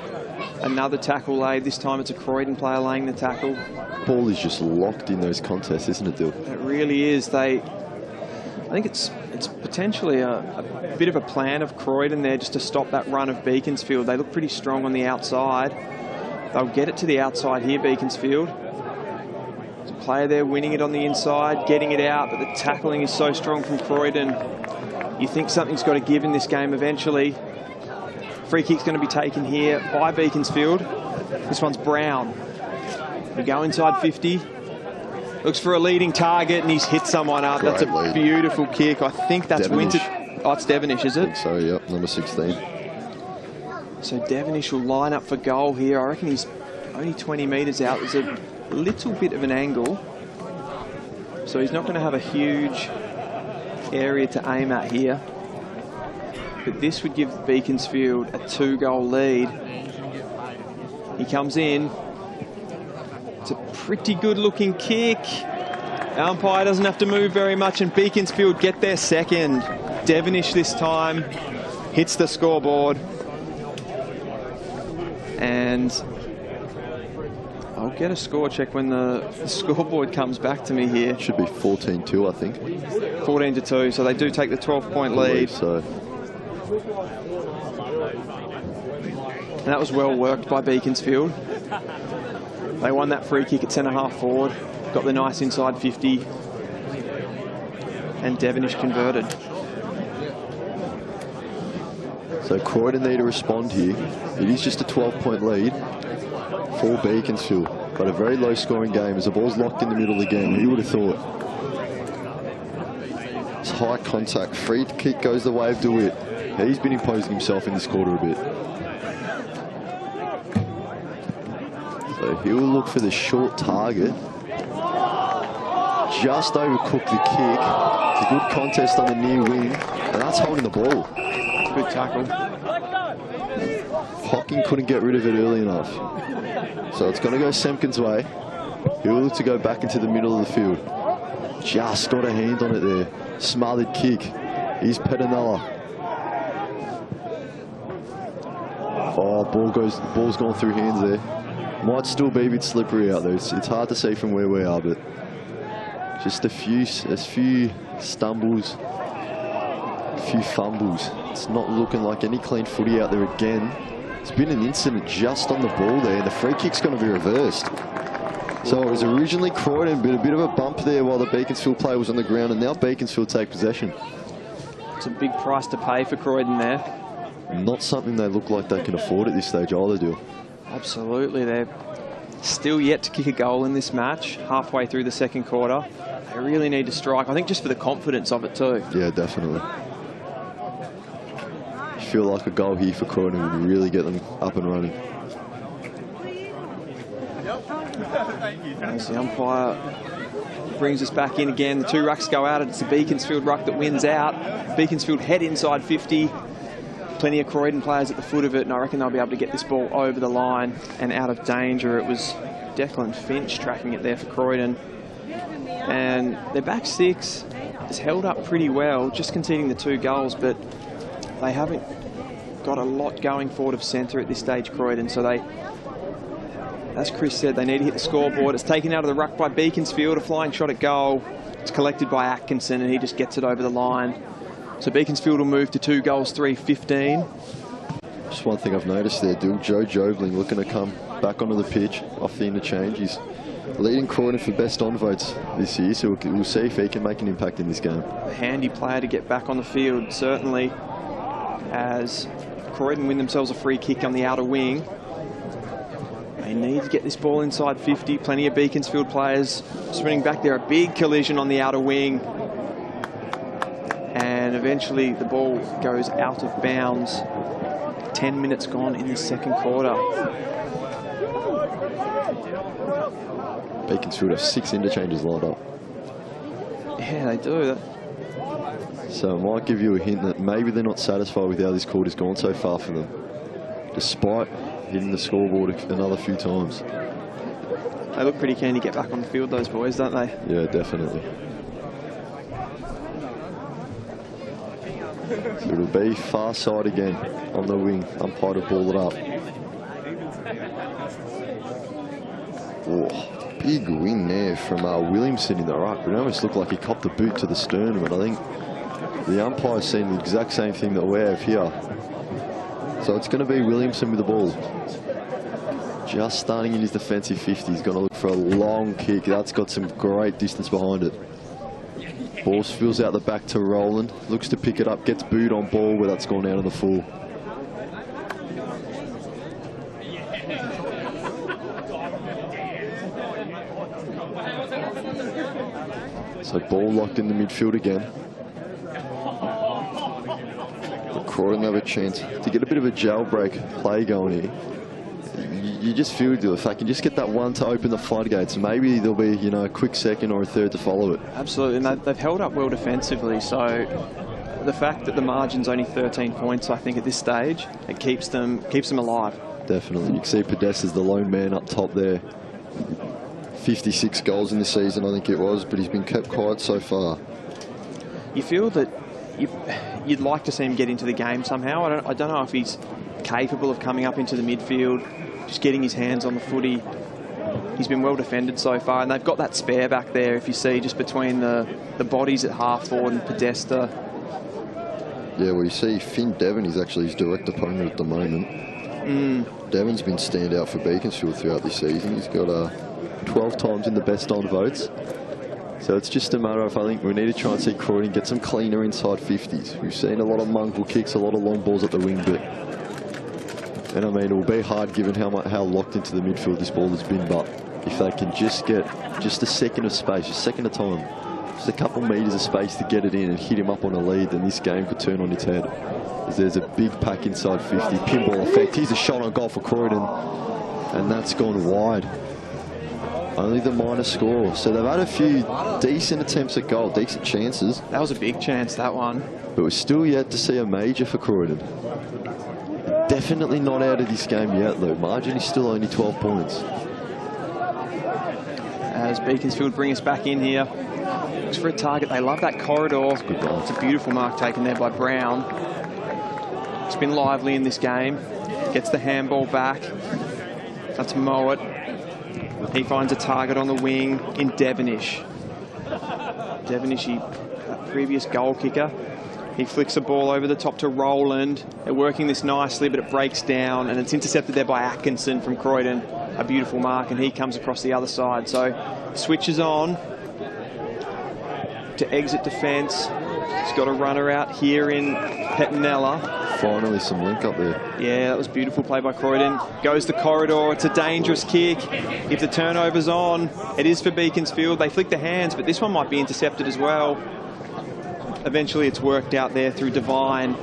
Another tackle laid. This time it's a Croydon player laying the tackle. Ball is just locked in those contests, isn't it, Dill? It really is. I think it's potentially a bit of a plan of Croydon there just to stop that run of Beaconsfield. They look pretty strong on the outside. They'll get it to the outside here, Beaconsfield. player there winning it on the inside, getting it out, but the tackling is so strong from Croydon. You think something's got to give in this game eventually. Free kick's going to be taken here by Beaconsfield. This one's Brown. We go inside 50. Looks for a leading target, and he's hit someone up. That's a beautiful kick. I think that's Winter. Oh, it's Devonish, is it? I think so, yep, number 16. So Devonish will line up for goal here. I reckon he's only 20 metres out. There's a little bit of an angle. So he's not going to have a huge area to aim at here. But this would give Beaconsfield a 2-goal lead. He comes in. It's a pretty good looking kick. Umpire doesn't have to move very much, and Beaconsfield get their second. Devonish this time hits the scoreboard. And I'll get a score check when the scoreboard comes back to me here. It should be 14-2, I think. 14-2, so they do take the 12-point lead. So. And that was well worked by Beaconsfield. They won that free kick at centre-half forward, got the nice inside 50, and Devonish converted. So Croydon need to respond here. It is just a 12-point lead for Beaconsfield, but a very low-scoring game as the ball's locked in the middle again. Who would have thought? It's high contact. Free kick goes the way of DeWitt. He's been imposing himself in this quarter a bit. So he'll look for the short target. Just overcooked the kick. It's a good contest on the near wing, and that's holding the ball. Good tackle. Hocking couldn't get rid of it early enough. So it's going to go Semkin's way. He'll look to go back into the middle of the field. Just got a hand on it there. Smothered kick. Here's Pettinella. Oh, ball's gone through hands there. Might still be a bit slippery out there. It's hard to see from where we are, but just a few stumbles, a few fumbles. It's not looking like any clean footy out there again. It's been an incident just on the ball there, and the free kick's going to be reversed. So it was originally Croydon, but a bit of a bump there while the Beaconsfield player was on the ground, and now Beaconsfield take possession. It's a big price to pay for Croydon there. Not something they look like they can afford at this stage either, do. Absolutely, they're still yet to kick a goal in this match, halfway through the second quarter. They really need to strike, I think just for the confidence of it too. Yeah, definitely. I feel like a goal here for Croydon would really get them up and running. As the umpire brings us back in again, the two rucks go out. It's the Beaconsfield ruck that wins out. Beaconsfield head inside 50. Plenty of Croydon players at the foot of it, and I reckon they'll be able to get this ball over the line and out of danger. It was Declan Finch tracking it there for Croydon. And their back six has held up pretty well, just conceding the 2 goals, but they haven't got a lot going forward of centre at this stage, Croydon. So they, as Chris said, they need to hit the scoreboard. It's taken out of the ruck by Beaconsfield, a flying shot at goal. It's collected by Atkinson, and he just gets it over the line. So Beaconsfield will move to 2 goals, 3-15. Just one thing I've noticed there, Joe Jobling looking to come back onto the pitch off the interchange. He's leading Croydon for best on votes this year, so we'll see if he can make an impact in this game. A handy player to get back on the field, certainly, as Croydon win themselves a free kick on the outer wing. They need to get this ball inside 50. Plenty of Beaconsfield players sprinting back there. A big collision on the outer wing. And eventually the ball goes out of bounds. 10 minutes gone in the second quarter. Beaconsfield have 6 interchanges lined up. Yeah, they do. So it might give you a hint that maybe they're not satisfied with how this quarter's gone so far for them, despite hitting the scoreboard another few times. They look pretty keen to get back on the field, those boys, don't they? Yeah, definitely. So it'll be far side again on the wing. Umpire to ball it up. Oh, big win there from Williamson in the ruck. It almost looked like he copped a boot to the sternum, but I think the umpire's seen the exact same thing that we have here. So it's going to be Williamson with the ball. Just starting in his defensive 50. He's going to look for a long kick. That's got some great distance behind it. Ball spills out the back to Roland. Looks to pick it up, gets booed on ball where that's gone out of the full. So ball locked in the midfield again. But Croydon have a chance to get a bit of a jailbreak play going here. You just feel if they can just get that one to open the floodgates, maybe there'll be, you know, a quick second or a third to follow it. Absolutely, and they've held up well defensively, so the fact that the margin's only 13 points, I think, at this stage, it keeps them alive. Definitely. You can see Podesta's the lone man up top there. 56 goals in the season, I think it was, but he's been kept quiet so far. You feel that you'd like to see him get into the game somehow. I don't know if he's capable of coming up into the midfield, just getting his hands on the footy. He's been well defended so far, and they've got that spare back there, if you see, just between the bodies at half forward and Podesta. Yeah, well, you see Finn Devon is actually his direct opponent at the moment. Devon's been standout for Beaconsfield throughout this season. He's got 12 times in the best on votes. So it's just a matter of, I think we need to try and see Croydon get some cleaner inside 50s. We've seen a lot of mongrel kicks, a lot of long balls at the wing, but... And I mean, it will be hard given how locked into the midfield this ball has been, but if they can just get just a second of space, a second of time, just a couple metres of space to get it in and hit him up on a lead, then this game could turn on its head. As there's a big pack inside 50, pinball effect. Here's a shot on goal for Croydon, and that's gone wide. Only the minor score. So they've had a few decent attempts at goal, decent chances. That was a big chance, that one. But we're still yet to see a major for Croydon. Definitely not out of this game yet, though. Margin is still only 12 points. As Beaconsfield bring us back in here. Looks for a target. They love that corridor. It's a beautiful mark taken there by Brown. It's been lively in this game. Gets the handball back. That's Mowat. He finds a target on the wing in Devonish. Devonish, a previous goal kicker. He flicks the ball over the top to Roland. They're working this nicely, but it breaks down, and it's intercepted there by Atkinson from Croydon. A beautiful mark, and he comes across the other side. So switches on to exit defence. He's got a runner out here in Pettinella. Finally some link up there. Yeah, that was beautiful play by Croydon. Goes the corridor. It's a dangerous kick. If the turnover's on, it is for Beaconsfield. They flick the hands, but this one might be intercepted as well. Eventually it's worked out there through Devine.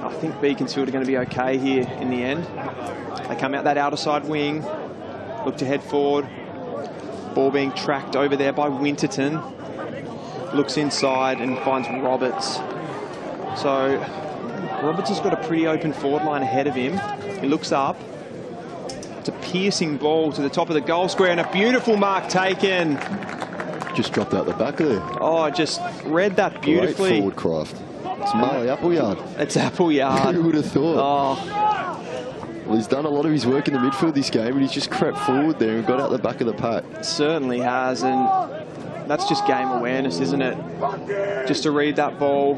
I think Beaconsfield are going to be okay here in the end. They come out that outer side wing, look to head forward. Ball being tracked over there by Winterton. Looks inside and finds Roberts. So Roberts has got a pretty open forward line ahead of him. He looks up. It's a piercing ball to the top of the goal square, and a beautiful mark taken. Just dropped out the back there. Oh, I just read that beautifully. Great forward craft. It's Marley Appleyard. It's Appleyard. Who would have thought? Oh. Well, he's done a lot of his work in the midfield this game, and he's just crept forward there and got out the back of the pack. Certainly has, and that's just game awareness, isn't it? Just to read that ball,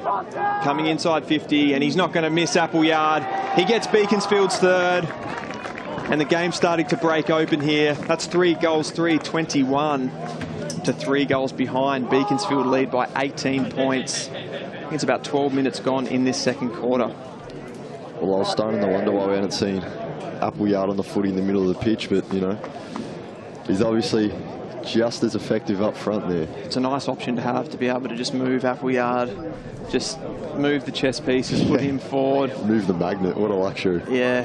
coming inside 50, and he's not going to miss Appleyard. He gets Beaconsfield's third, and the game's starting to break open here. That's 3 goals, 21 to 3 goals behind. Beaconsfield lead by 18 points. I think it's about 12 minutes gone in this second quarter. Well, I was starting to wonder why we hadn't seen Appleyard on the footy in the middle of the pitch, but, you know, he's obviously just as effective up front there. It's a nice option to have, to be able to just move Appleyard, just move the chess pieces, put him forward. Move the magnet, what a luxury. Yeah.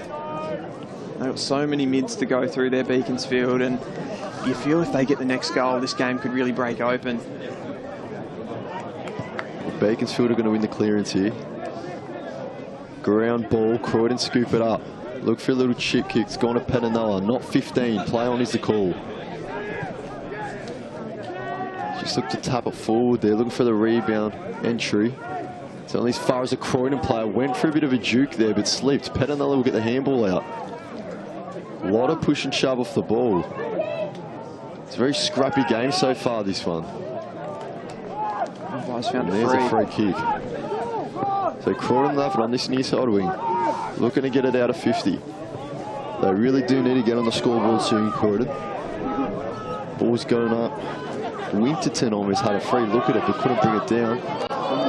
They've got so many mids to go through there, Beaconsfield, and you feel if they get the next goal, this game could really break open. Beaconsfield are going to win the clearance here. Ground ball, Croydon scoop it up. Look for a little chip kick. It's gone to Pettinella, not 15. Play on is the call. Just look to tap it forward there, looking for the rebound entry. It's only as far as the Croydon player went for a bit of a juke there, but slipped. Pettinella will get the handball out. A lot of push and shove off the ball. It's a very scrappy game so far, this one. Found there's a free kick. So Croydon left it on this near side wing. Looking to get it out of 50. They really do need to get on the scoreboard soon, Croydon. Ball's going up. Winterton almost had a free look at it, but couldn't bring it down.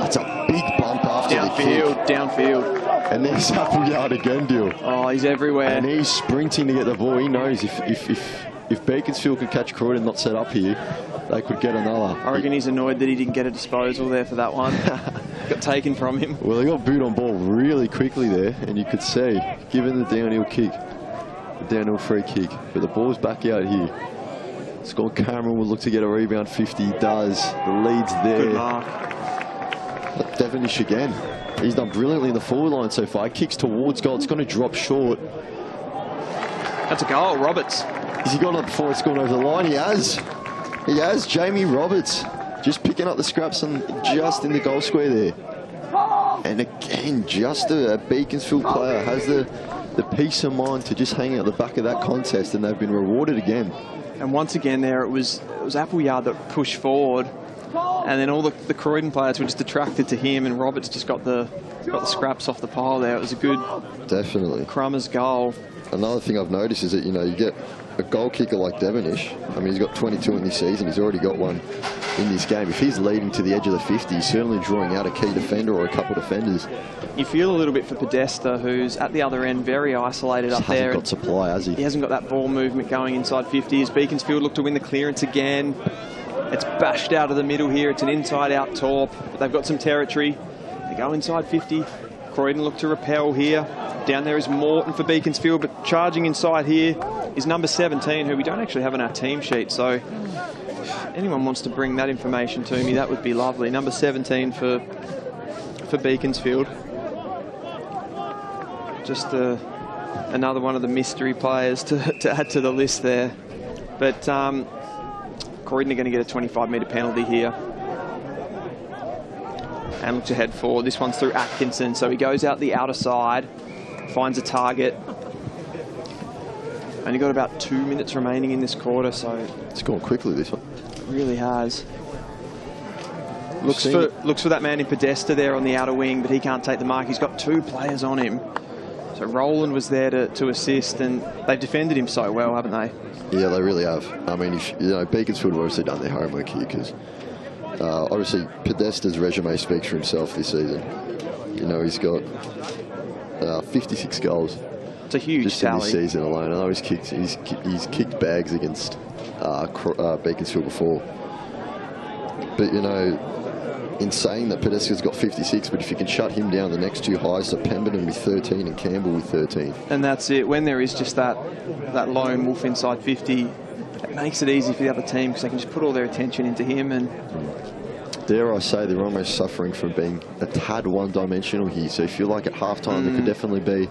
That's a big bump after the kick. Downfield. And there's Appleyard again, Dill. Oh, he's everywhere. And he's sprinting to get the ball. He knows if Beaconsfield can catch Croydon not set up here, they could get another. I reckon he's annoyed that he didn't get a disposal there for that one. Got taken from him. Well, he got boot on ball really quickly there, and you could see, given the downhill kick, the downhill free kick, but the ball's back out here. Scott Cameron will look to get a rebound. 50, he does. The lead's there. Good mark. Devonish again. He's done brilliantly in the forward line so far. He kicks towards goal. It's going to drop short. That's a goal, Roberts. Has he gone up before it's gone over the line? He has. He has. Jamie Roberts just picking up the scraps and just in the goal square there. And again, just a Beaconsfield player has the peace of mind to just hang out the back of that contest, and they've been rewarded again. And once again there, it was Appleyard that pushed forward, and then all the Croydon players were just attracted to him, and Roberts just got the scraps off the pile there. It was a good, definitely Crummer's goal. Another thing I've noticed is that, you know, you get a goal kicker like Devonish. I mean, he's got 22 in this season. He's already got one in this game. If he's leading to the edge of the 50, he's certainly drawing out a key defender or a couple of defenders. You feel a little bit for Podesta, who's at the other end, very isolated up there. Hasn't got supply, has he? He hasn't got that ball movement going inside 50. As Beaconsfield look to win the clearance again. It's bashed out of the middle here. It's an inside-out torp. But they've got some territory. They go inside 50. Croydon look to repel here. Down there is Morton for Beaconsfield, but charging inside here is number 17, who we don't actually have on our team sheet. So if anyone wants to bring that information to me, that would be lovely. Number 17 for Beaconsfield. Just another one of the mystery players to add to the list there. But Croydon are going to get a 25-metre penalty here. And look to head forward. This one's through Atkinson, so he goes out the outer side, finds a target. Only got about 2 minutes remaining in this quarter, so it's gone quickly, this one. It really has. Looks for that man in Podesta there on the outer wing, but he can't take the mark. He's got 2 players on him. So Roland was there to assist, and they've defended him so well, haven't they? Yeah, they really have. I mean, Beaconsfield have obviously done their homework here, because obviously Podesta's resume speaks for himself this season. You know, he's got 56 goals. It's a huge just tally. In this season alone. I know he's kicked bags against Beaconsfield before. But, you know, in saying that, Podesta's got 56, but if you can shut him down, the next 2 highest are Pemberton with 13 and Campbell with 13. And that's it. When there is just that lone wolf inside 50, it makes it easy for the other team, because they can just put all their attention into him. And dare I say, they're almost suffering from being a tad one-dimensional here. So you feel like at halftime there could definitely be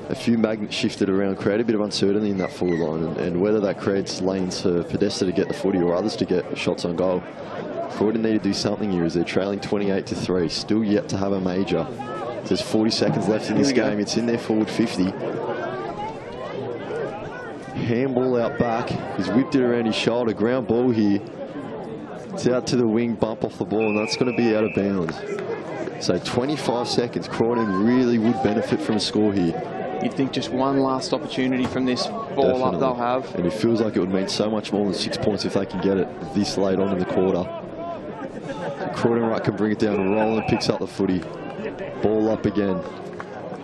a few magnets shifted around, create a bit of uncertainty in that forward line, and whether that creates lanes for Podesta to get the footy or others to get shots on goal. Croydon need to do something here as they're trailing 28-3, still yet to have a major. There's 40 seconds left in this game. It's in their forward 50. Handball out back. He's whipped it around his shoulder. Ground ball here. It's out to the wing, bump off the ball, and that's going to be out of bounds. So 25 seconds. Croydon really would benefit from a score here. You'd think just one last opportunity from this ball up they'll have. And it feels like it would mean so much more than 6 points if they can get it this late on in the quarter. Croydon right can bring it down. Roland picks up the footy. Ball up again.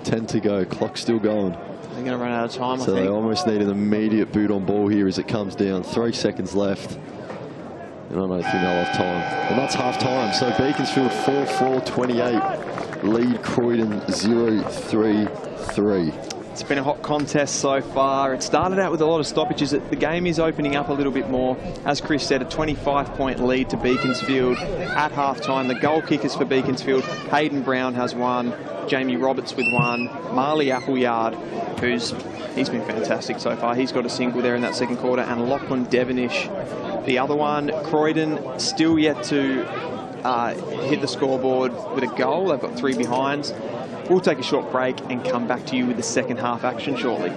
10 to go. Clock still going. They're going to run out of time, I think. So they almost need an immediate boot on ball here as it comes down. 3 seconds left. And I don't think they'll have time. And that's half time. So Beaconsfield 4-4-28. Lead Croydon 0-3-3. It's been a hot contest so far. It started out with a lot of stoppages. The game is opening up a little bit more. As Chris said, a 25-point lead to Beaconsfield at halftime. The goal kickers for Beaconsfield, Hayden Brown has 1, Jamie Roberts with 1, Marley Appleyard, he's been fantastic so far. He's got a single there in that second quarter, and Lachlan Devonish, the other one. Croydon still yet to hit the scoreboard with a goal. They've got 3 behinds. We'll take a short break and come back to you with the second half action shortly.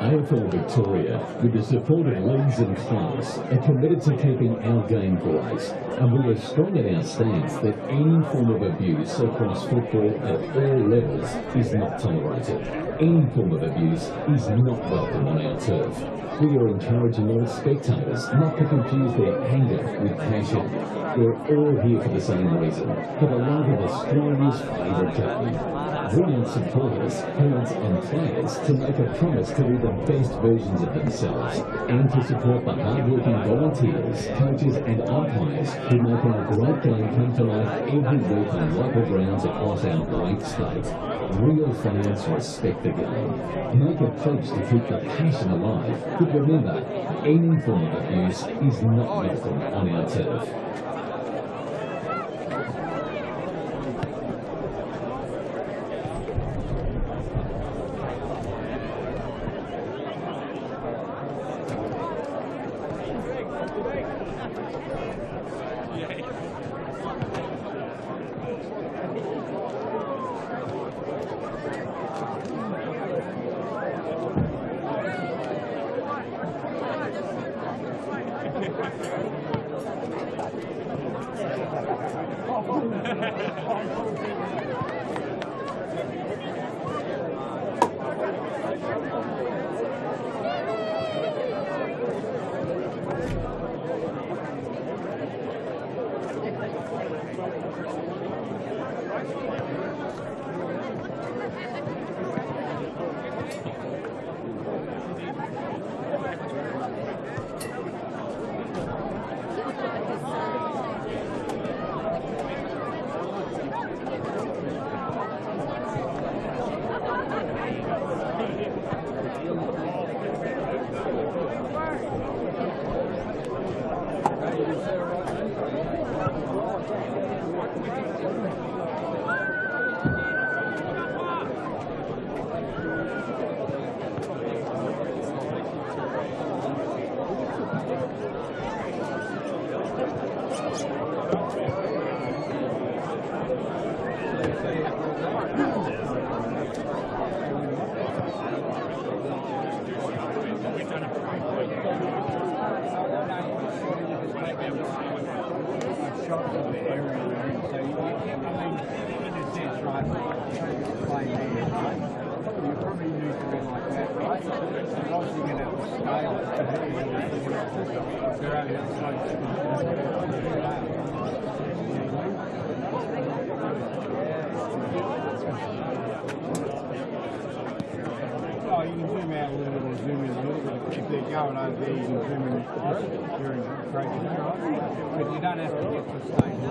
AFL Victoria, with the support of leagues and clubs, are committed to keeping our game great, and we are strong in our stance that any form of abuse across football at all levels is not tolerated. Any form of abuse is not welcome on our turf. We are encouraging all spectators not to confuse their anger with passion. We're all here for the same reason, for the love of Australia's favourite game. We want supporters, parents and players to make a promise to be the best versions of themselves and to support the hard-working volunteers, coaches and umpires who make our great game come to life every week on local grounds across our great state. Real fans respect the game. Make a pledge to keep the passion alive, but remember, any form of abuse is not welcome on our turf. Going over there, you can zoom in during breaking, but you don't have to get to the stage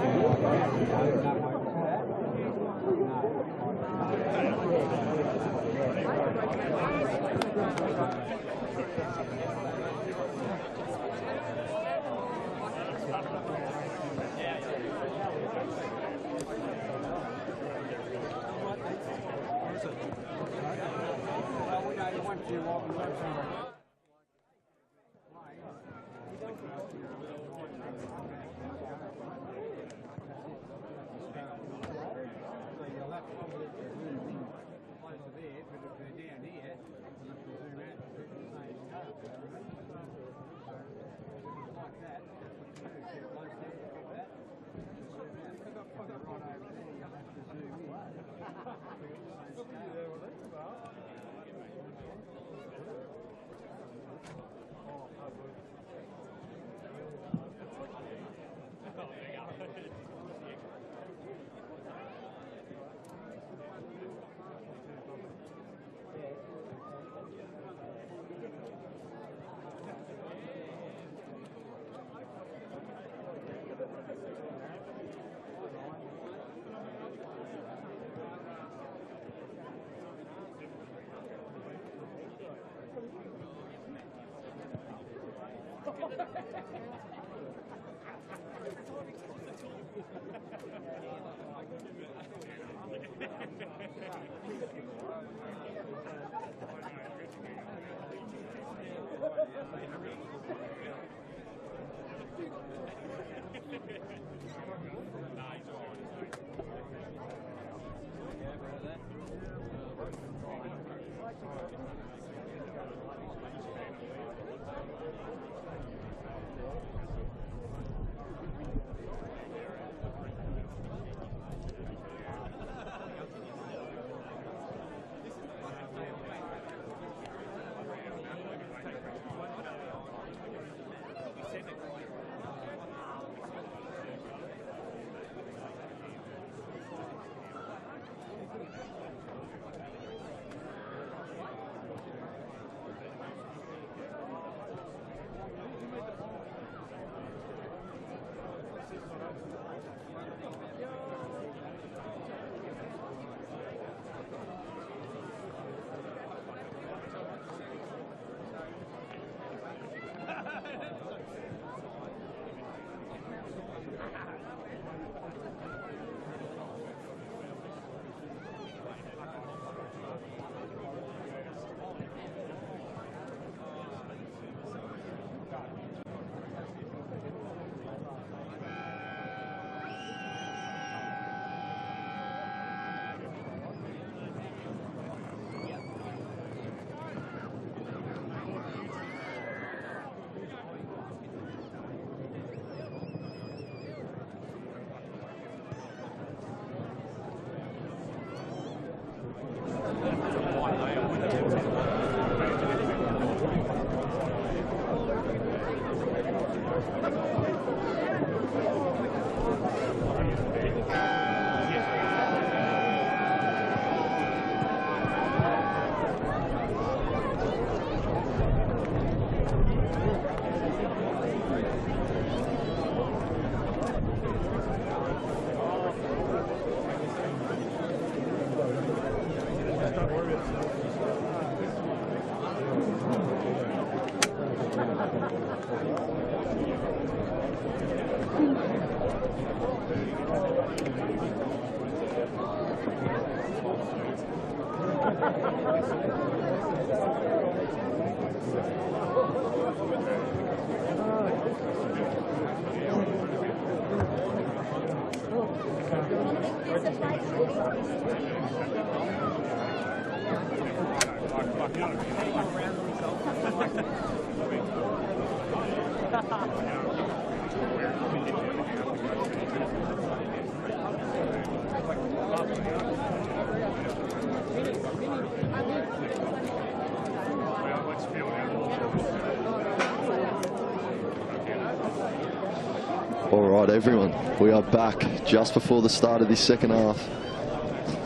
All right, everyone, we are back just before the start of this second half.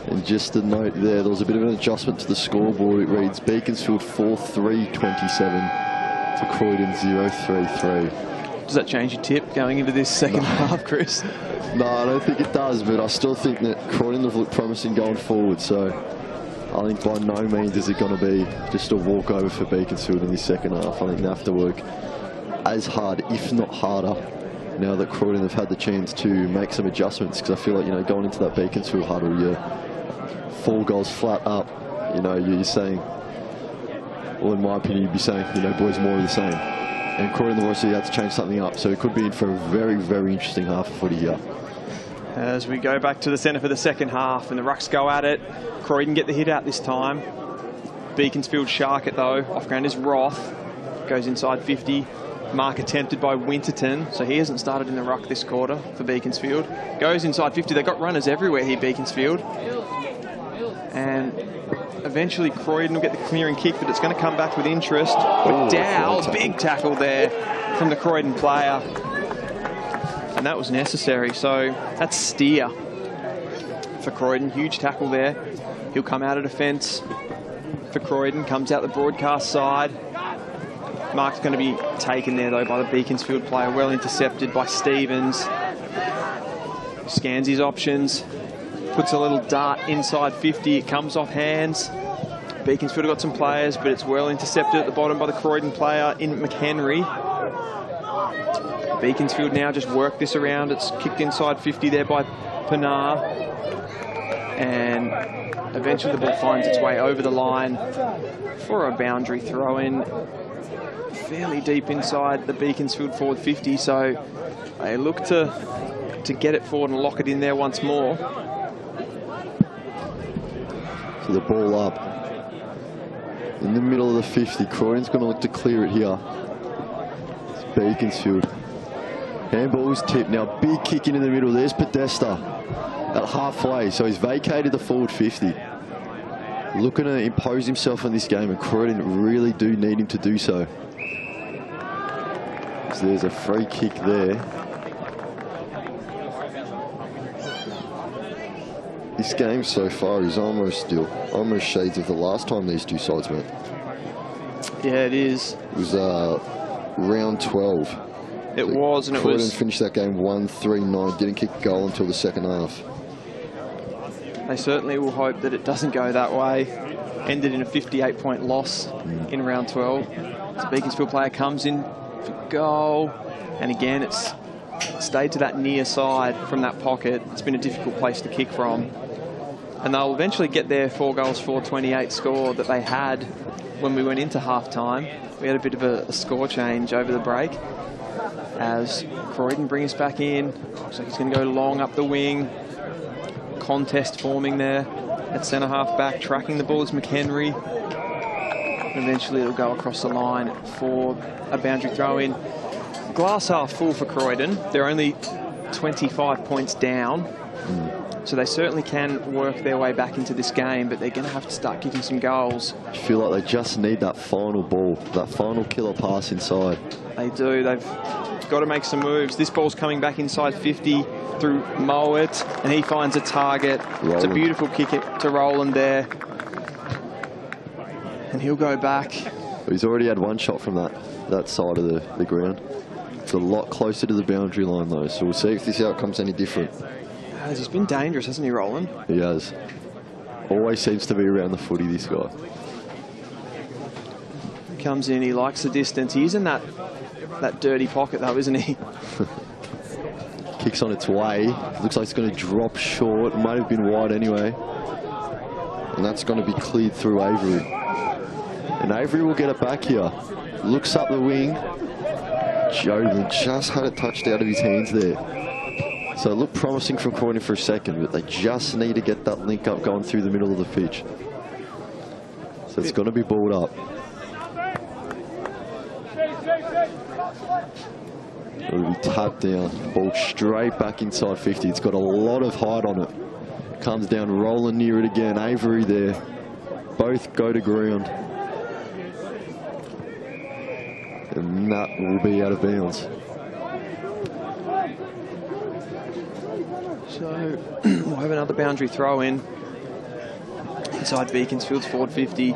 And just a note there was a bit of an adjustment to the scoreboard. It reads Beaconsfield 4-3-27 to Croydon 0-3-3. Does that change your tip going into this second half, Chris? No, I don't think it does, but I still think that Croydon have looked promising going forward. So I think by no means is it going to be just a walkover for Beaconsfield in this second half. I think they have to work as hard, if not harder, now that Croydon have had the chance to make some adjustments. Because I feel like, you know, going into that Beaconsfield huddle, you're 4 goals flat up. You know, you're saying, well, in my opinion, you'd be saying, you know, boys, more of the same. And Croydon have obviously had to change something up. So it could be in for a very, very interesting half of footy here. As we go back to the centre for the second half, and the Rucks go at it. Croydon get the hit out this time. Beaconsfield shark it though. Off ground is Roth. Goes inside 50. Mark attempted by Winterton, so he hasn't started in the ruck this quarter for Beaconsfield. Goes inside 50. They've got runners everywhere here, Beaconsfield. And eventually Croydon will get the clearing kick, but it's going to come back with interest. With Dow, big tackle there from the Croydon player. And that was necessary. So that's Steer for Croydon. Huge tackle there. He'll come out of defence for Croydon. Comes out the broadcast side. Mark's going to be taken there, though, by the Beaconsfield player. Well intercepted by Stevens. Scans his options. Puts a little dart inside 50. It comes off hands. Beaconsfield have got some players, but it's well intercepted at the bottom by the Croydon player in McHenry. Beaconsfield now just work this around. It's kicked inside 50 there by Pinar. And eventually the ball finds its way over the line for a boundary throw-in. Fairly deep inside the Beaconsfield forward 50, so they look to get it forward and lock it in there once more. So the ball up in the middle of the 50. Croydon's going to look to clear it here. It's Beaconsfield. Handball is tipped. Now big kick into the middle. There's Podesta at halfway. So he's vacated the forward 50. Looking to impose himself on this game, and Croydon really do need him to do so. So there's a free kick there. This game so far is almost shades of the last time these two sides met. Yeah, it is. It was round 12. It was, and it Croydon was. finished that game 1-3-9. Didn't kick a goal until the second half. They certainly will hope that it doesn't go that way. Ended in a 58-point loss in round 12. The Beaconsfield player comes in for goal, and again it's stayed to that near side from that pocket. It's been a difficult place to kick from. And they'll eventually get their 4 goals, 4-28 score that they had when we went into half-time. We had a bit of a score change over the break as Croydon bring us back in. Looks like he's going to go long up the wing. Contest forming there at centre-half back. Tracking the ball is McHenry. And eventually it'll go across the line for a boundary throw-in. Glass half full for Croydon. They're only 25 points down. So they certainly can work their way back into this game, but they're going to have to start kicking some goals. I feel like they just need that final ball, that final killer pass inside. They do. They've got to make some moves. This ball's coming back inside 50 through Mowat, and he finds a target. Roland. It's a beautiful kick to Roland there. And he'll go back. He's already had one shot from that side of the ground. It's a lot closer to the boundary line though, so we'll see if this outcome's any different. He's been dangerous, hasn't he, Roland? He has. Always seems to be around the footy, this guy. Comes in, he likes the distance. He's in that dirty pocket though, isn't he? Kicks on its way. Looks like it's going to drop short. Might have been wide anyway. And that's going to be cleared through Avery. And Avery will get it back here. Looks up the wing. Jodin just had it touched out of his hands there. So it looked promising from Croydon for a second, but they just need to get that link up going through the middle of the pitch. So it's going to be balled up. It'll be tapped down. Ball straight back inside 50. It's got a lot of height on it. Comes down, rolling near it again. Avery there. Both go to ground. And that will be out of bounds. So we'll have another boundary throw in inside Beaconsfield's forward 50.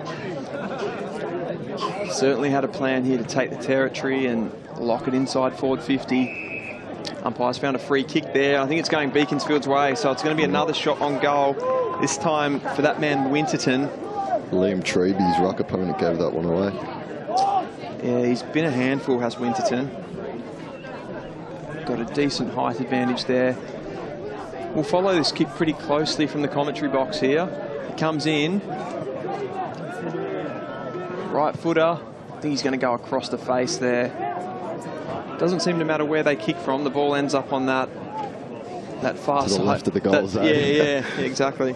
Certainly had a plan here to take the territory and lock it inside forward 50. Umpires found a free kick there. I think it's going Beaconsfield's way, so it's going to be another shot on goal. This time for that man Winterton. Liam Treby's ruck opponent gave that one away. Yeah, he's been a handful, has Winterton. Got a decent height advantage there. We'll follow this kick pretty closely from the commentary box here. He comes in. Right footer. I think he's going to go across the face there. Doesn't seem to matter where they kick from. The ball ends up on that far side. To the left of the goal zone. Yeah, exactly.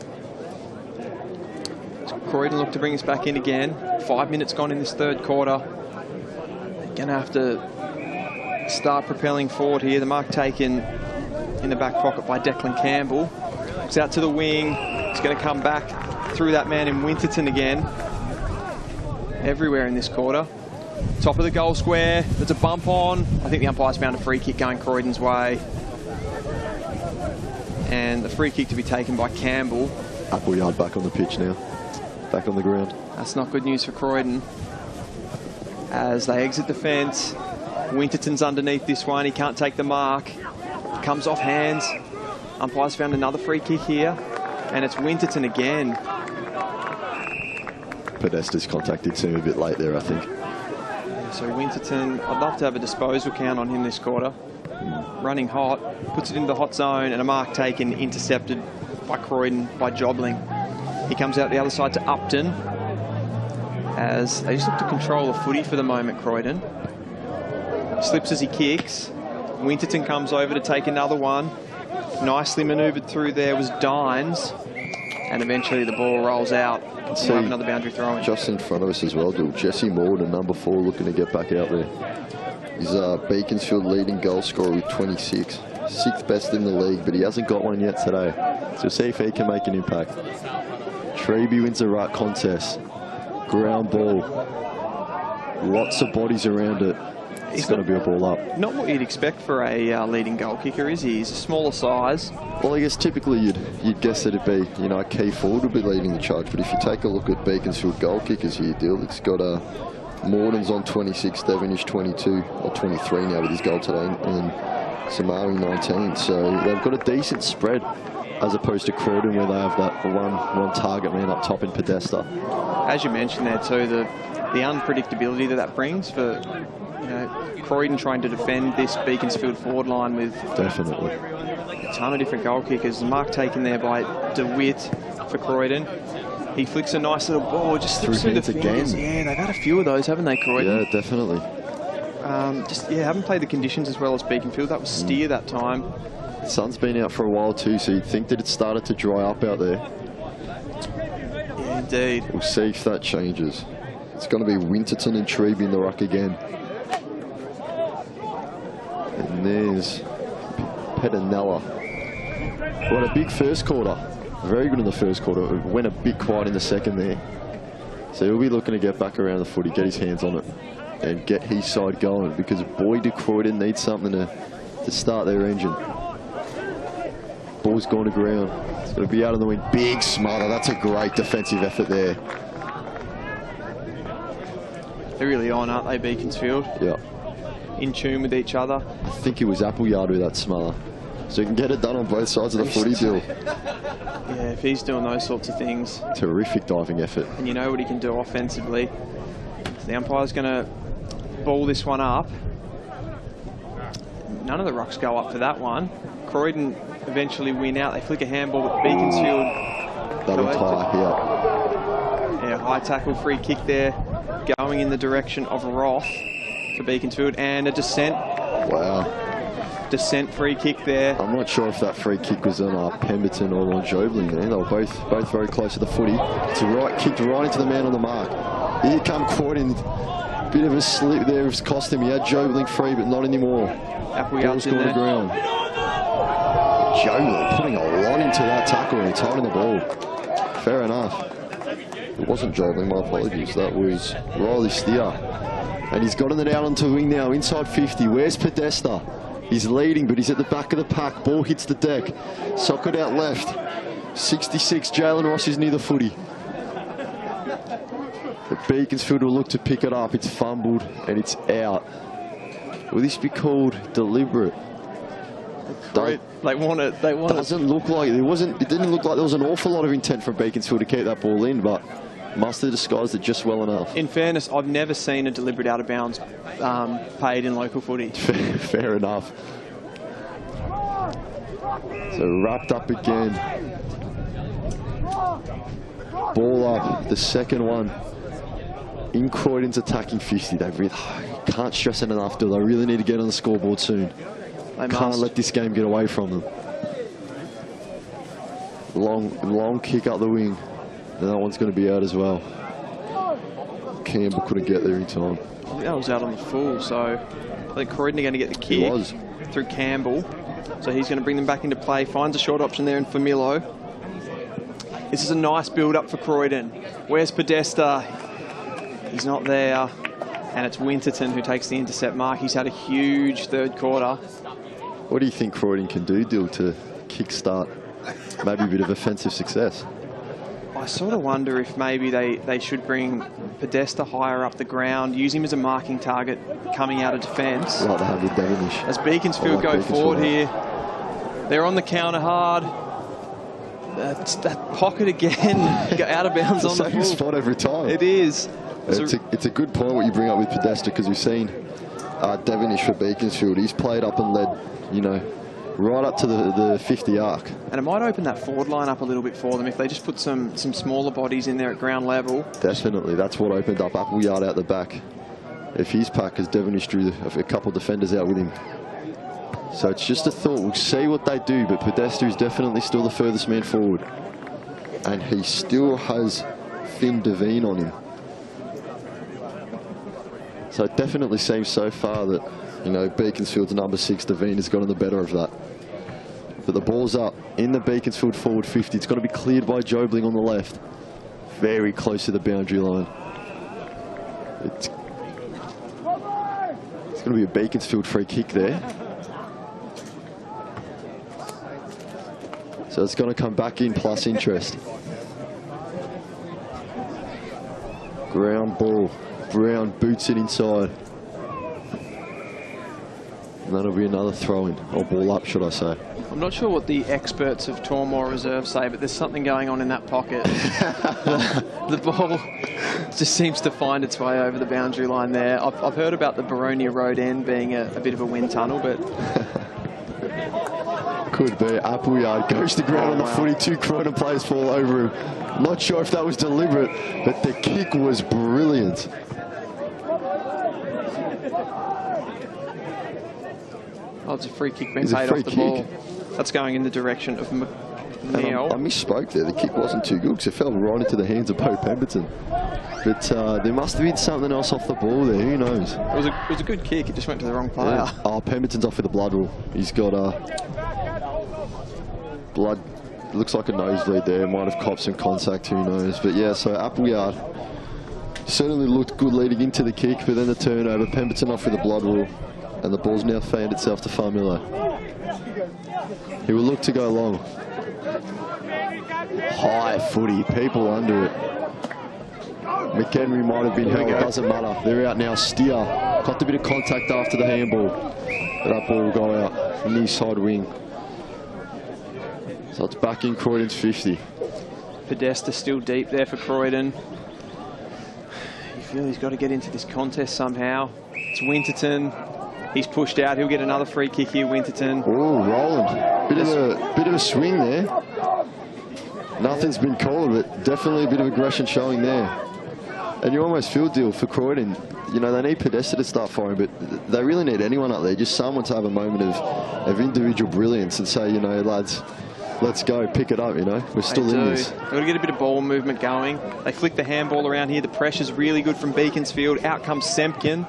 So Croydon look to bring us back in again. 5 minutes gone in this third quarter. They're going to have to start propelling forward here. The mark taken in the back pocket by Declan Campbell. It's out to the wing. It's going to come back through that man in Winterton again. Everywhere in this quarter. Top of the goal square. There's a bump on. I think the umpires found a free kick going Croydon's way. And the free kick to be taken by Campbell. Appleyard back on the pitch now. Back on the ground. That's not good news for Croydon. As they exit the fence. Winterton's underneath this one. He can't take the mark. Comes off hands. Umpires found another free kick here. And it's Winterton again. Podesta's contact did seem a bit late there, I think. So Winterton, I'd love to have a disposal count on him this quarter. Running hot, puts it into the hot zone, and a mark taken, intercepted by Croydon, by Jobling. He comes out the other side to Upton, as they just look to control the footy for the moment, Croydon. Slips as he kicks. Winterton comes over to take another one. Nicely manoeuvred through there was Dines, and eventually the ball rolls out. So we'll have another boundary throw in. Just in front of us as well, Dill. Jesse Morden, number 4, looking to get back out there. He's Beaconsfield leading goal scorer with 26. 6th best in the league, but he hasn't got one yet today. So see if he can make an impact. Treby wins the ruck contest. Ground ball. Lots of bodies around it. It's going to be a ball up. Not what you'd expect for a leading goal kicker, is he? He's a smaller size. Well, I guess typically you'd guess that it'd be, you know, a key forward would be leading the charge. But if you take a look at Beaconsfield goal kickers here, Dill, it's got Morden's on 26, Devonish 22, or 23 now with his goal today, and Samawi 19. So they've got a decent spread, as opposed to Croydon, where they have that one target man up top in Podesta. As you mentioned there too, the unpredictability that brings for, you know, Croydon trying to defend this Beaconsfield forward line with definitely a ton of different goal kickers. Mark taken there by DeWitt for Croydon. He flicks a nice little ball, just slips through the fingers. Again. Yeah, they've had a few of those, haven't they, Croydon? Yeah, definitely. Haven't played the conditions as well as Beaconsfield. That was Steer that time. The sun's been out for a while too, so you'd think that it started to dry up out there. Yeah, indeed. We'll see if that changes. It's going to be Winterton and Treby in the ruck again. And there's Pedinella. What a big first quarter. Very good in the first quarter. It went a bit quiet in the second there. So he'll be looking to get back around the footy, get his hands on it, and get his side going, because boy, do Croydon need something to start their engine. Ball's gone to ground. It's going to be out on the wing. Big smother. That's a great defensive effort there. They're really on, aren't they, Beaconsfield? Yeah. In tune with each other. I think it was Appleyard with that smother. So you can get it done on both sides of the footy, Dill. Yeah, if he's doing those sorts of things. Terrific diving effort. And you know what he can do offensively. So the umpire's going to ball this one up. None of the rucks go up for that one. Croydon eventually win out. They flick a handball, but Beaconsfield... Double tie here. Yeah, high tackle, free kick there, going in the direction of Roth for Beaconsfield, and a descent. Wow. Descent free kick there. I'm not sure if that free kick was on Pemberton or on Jobling there. They were both very close to the footy. It's a right kick right into the man on the mark. Here come Croydon. Bit of a slip there. It's cost him. He had Jobling free, but not anymore. Ball's gone to ground. Jobling putting a lot into that tackle and tightened the ball. Fair enough. It wasn't Jobling, my apologies. That was Riley Steer. And he's gotten it out onto the wing now, inside 50. Where's Podesta? He's leading, but he's at the back of the pack. Ball hits the deck. Socket out left. 66, Jalen Ross is near the footy. But Beaconsfield will look to pick it up. It's fumbled and it's out. Will this be called deliberate? They want it. They want it. Doesn't look like it wasn't. It didn't look like there was an awful lot of intent from Beaconsfield to keep that ball in, but must have disguised it just well enough. In fairness, I've never seen a deliberate out of bounds paid in local footy. Fair enough. So wrapped up again. Ball up, the second one. In Croydon's attacking 50. They really can't stress it enough, do they? Really need to get on the scoreboard soon. They can't must. let this game get away from them. Long kick up the wing. And that one's going to be out as well. Campbell couldn't get there in time. I think that was out on the full, so I think Croydon are going to get the kick through Campbell. So he's going to bring them back into play. Finds a short option there in Familo. This is a nice build-up for Croydon. Where's Podesta? He's not there. And it's Winterton who takes the intercept mark. He's had a huge third quarter. What do you think Croydon can do, Dill, to kickstart maybe a bit of offensive success? I sort of wonder if maybe they should bring Podesta higher up the ground, use him as a marking target coming out of defence. Like they have with Devonish. As Beaconsfield go forward here. They're on the counter hard. That pocket again, out of bounds on the same spot every time. It is. It's a good point what you bring up with Podesta, because we've seen Devonish for Beaconsfield. He's played up and led, you know, right up to the 50 arc. And it might open that forward line up a little bit for them if they just put some smaller bodies in there at ground level. Definitely. That's what opened up Appleyard out the back. If his pack, as Devonish drew a couple of defenders out with him. So it's just a thought. We'll see what they do, but Podesta is definitely still the furthest man forward. And he still has Finn Devine on him. So it definitely seems so far that, you know, Beaconsfield's number 6, Devine, has gotten the better of that. But the ball's up in the Beaconsfield forward 50. It's got to be cleared by Jobling on the left. Very close to the boundary line. It's going to be a Beaconsfield free kick there. So it's going to come back in plus interest. Ground ball. Brown boots it inside. And that'll be another throw-in, or ball up, should I say. I'm not sure what the experts of Tormore Reserve say, but there's something going on in that pocket. The ball just seems to find its way over the boundary line there. I've heard about the Baronia Road end being a bit of a wind tunnel, but... Could be. Appleyard goes to ground on the footy. 2 Croydon players fall over him. Not sure if that was deliberate, but the kick was brilliant. Oh, it's a free kick being paid off the ball. That's going in the direction of McNeil. I misspoke there. The kick wasn't too good because it fell right into the hands of Pope Pemberton. But there must have been something else off the ball there. Who knows? It was a good kick. It just went to the wrong player. Yeah. Oh, Pemberton's off with a blood rule. He's got blood. Looks like a nosebleed there. Might have copped some contact. Who knows? But yeah, so Appleyard certainly looked good leading into the kick, but then the turnover. Pemberton off with a blood rule. And the ball's now found itself to Farmillo. He will look to go long. High footy, people under it. McHenry might have been held, it doesn't matter. They're out now. Steer got a bit of contact after the handball. But that ball will go out near side wing. So it's back in Croydon's 50. Podesta still deep there for Croydon. You feel he's got to get into this contest somehow. It's Winterton. He's pushed out. He'll get another free kick here, Winterton. Oh, Roland. Bit of a swing there. Nothing's been called, but definitely a bit of aggression showing there. And you almost feel, Deal, for Croydon, you know, they need Podesta to start firing, but they really need anyone up there, just someone to have a moment of individual brilliance and say, you know, lads, let's go, pick it up, you know. We're still in this. They've got to get a bit of ball movement going. They flick the handball around here. The pressure's really good from Beaconsfield. Out comes Semkin.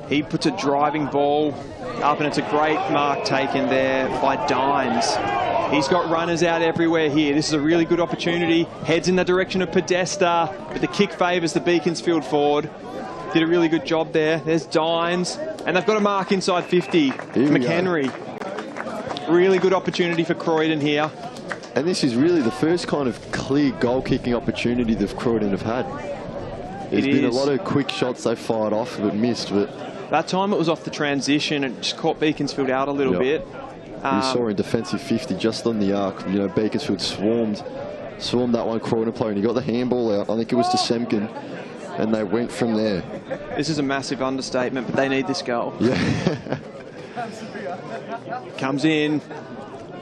He puts a driving ball up, and it's a great mark taken there by Dines. He's got runners out everywhere here. This is a really good opportunity. Heads in the direction of Podesta, but the kick favours the Beaconsfield forward. Did a really good job there. There's Dines, and they've got a mark inside 50. McHenry. Really good opportunity for Croydon here. And this is really the first kind of clear goal-kicking opportunity that Croydon have had. There's been a lot of quick shots they fired off but missed, but... That time it was off the transition and just caught Beaconsfield out a little bit. You saw in defensive 50 just on the arc. You know, Beaconsfield swarmed that one Croydon player, and he got the handball out. I think it was to Semkin, and they went from there. This is a massive understatement, but they need this goal. Yeah. Comes in,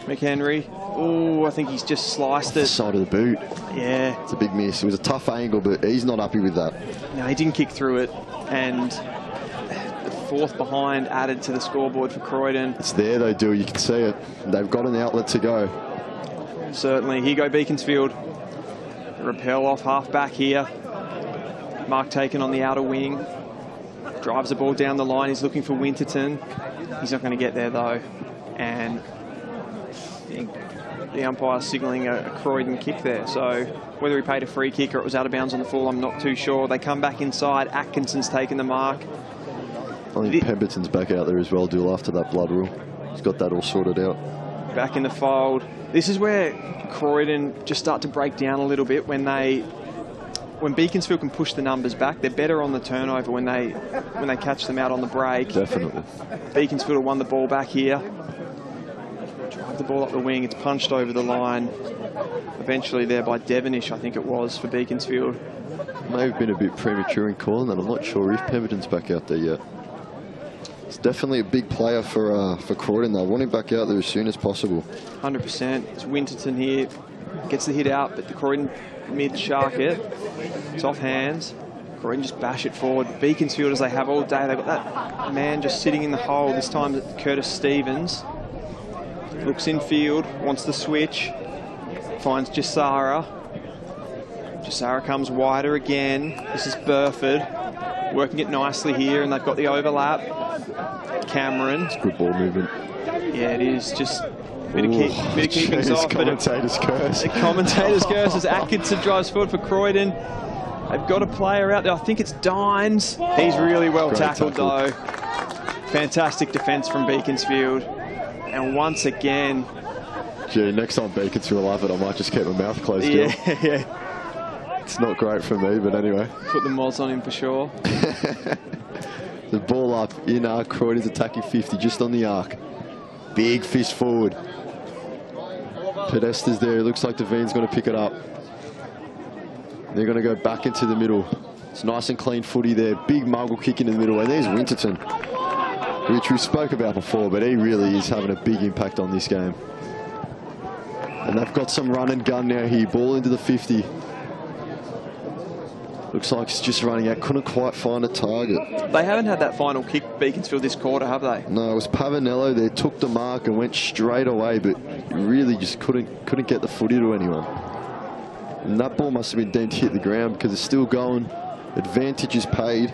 McHenry. Oh, I think he's just sliced it. Side of the boot. Yeah. It's a big miss. It was a tough angle, but he's not happy with that. No, he didn't kick through it, and fourth behind added to the scoreboard for Croydon. It's there though, Dill. You can see it. They've got an outlet to go. Certainly. Here go Beaconsfield. Rappel off half back here. Mark taken on the outer wing. Drives the ball down the line. He's looking for Winterton. He's not going to get there though. And I think the umpire's signalling a Croydon kick there. So whether he paid a free kick or it was out of bounds on the full, I'm not too sure. They come back inside. Atkinson's taken the mark. I think Pemberton's back out there as well, Dill, after that blood rule. He's got that all sorted out. Back in the fold. This is where Croydon just start to break down a little bit when Beaconsfield can push the numbers back. They're better on the turnover when they catch them out on the break. Definitely. Beaconsfield have won the ball back here. Drive the ball up the wing. It's punched over the line. Eventually there by Devonish, I think it was, for Beaconsfield. may have been a bit premature in calling that. I'm not sure if Pemberton's back out there yet. It's definitely a big player for Croydon. They want him back out there as soon as possible. 100%. It's Winterton here. Gets the hit out, but the Croydon mid shark it. It's off hands. Croydon just bash it forward. Beaconsfield, as they have all day, they've got that man just sitting in the hole. This time Curtis Stevens. Looks in field, wants the switch. Finds Jasara. Jasara comes wider again. This is Burford. Working it nicely here, and they've got the overlap. Cameron. It's good ball movement. Yeah, it is. Just a bit of keeping us off. Commentator's curse. The commentator's curse as Atkinson drives forward for Croydon. They've got a player out there. I think it's Dines. He's really well tackled, though. Fantastic defence from Beaconsfield. And once again... Gee, next time Beaconsfield have it, I might just keep my mouth closed. Yeah. It's not great for me, but anyway. Put the mods on him for sure. The ball up in Croydon's attacking 50, just on the arc. Big fist forward. Podesta's there. It looks like Devine's going to pick it up. They're going to go back into the middle. It's nice and clean footy there. Big muggle kick in the middle. And there's Winterton, which we spoke about before, but he really is having a big impact on this game. And they've got some run and gun now here. Ball into the 50. Looks like it's just running out. Couldn't quite find a target. They haven't had that final kick, Beaconsfield, this quarter, have they? No, it was Pavanello there. Took the mark and went straight away, but really just couldn't get the footy to anyone. And that ball must have been deemed to hit the ground because it's still going. Advantage is paid.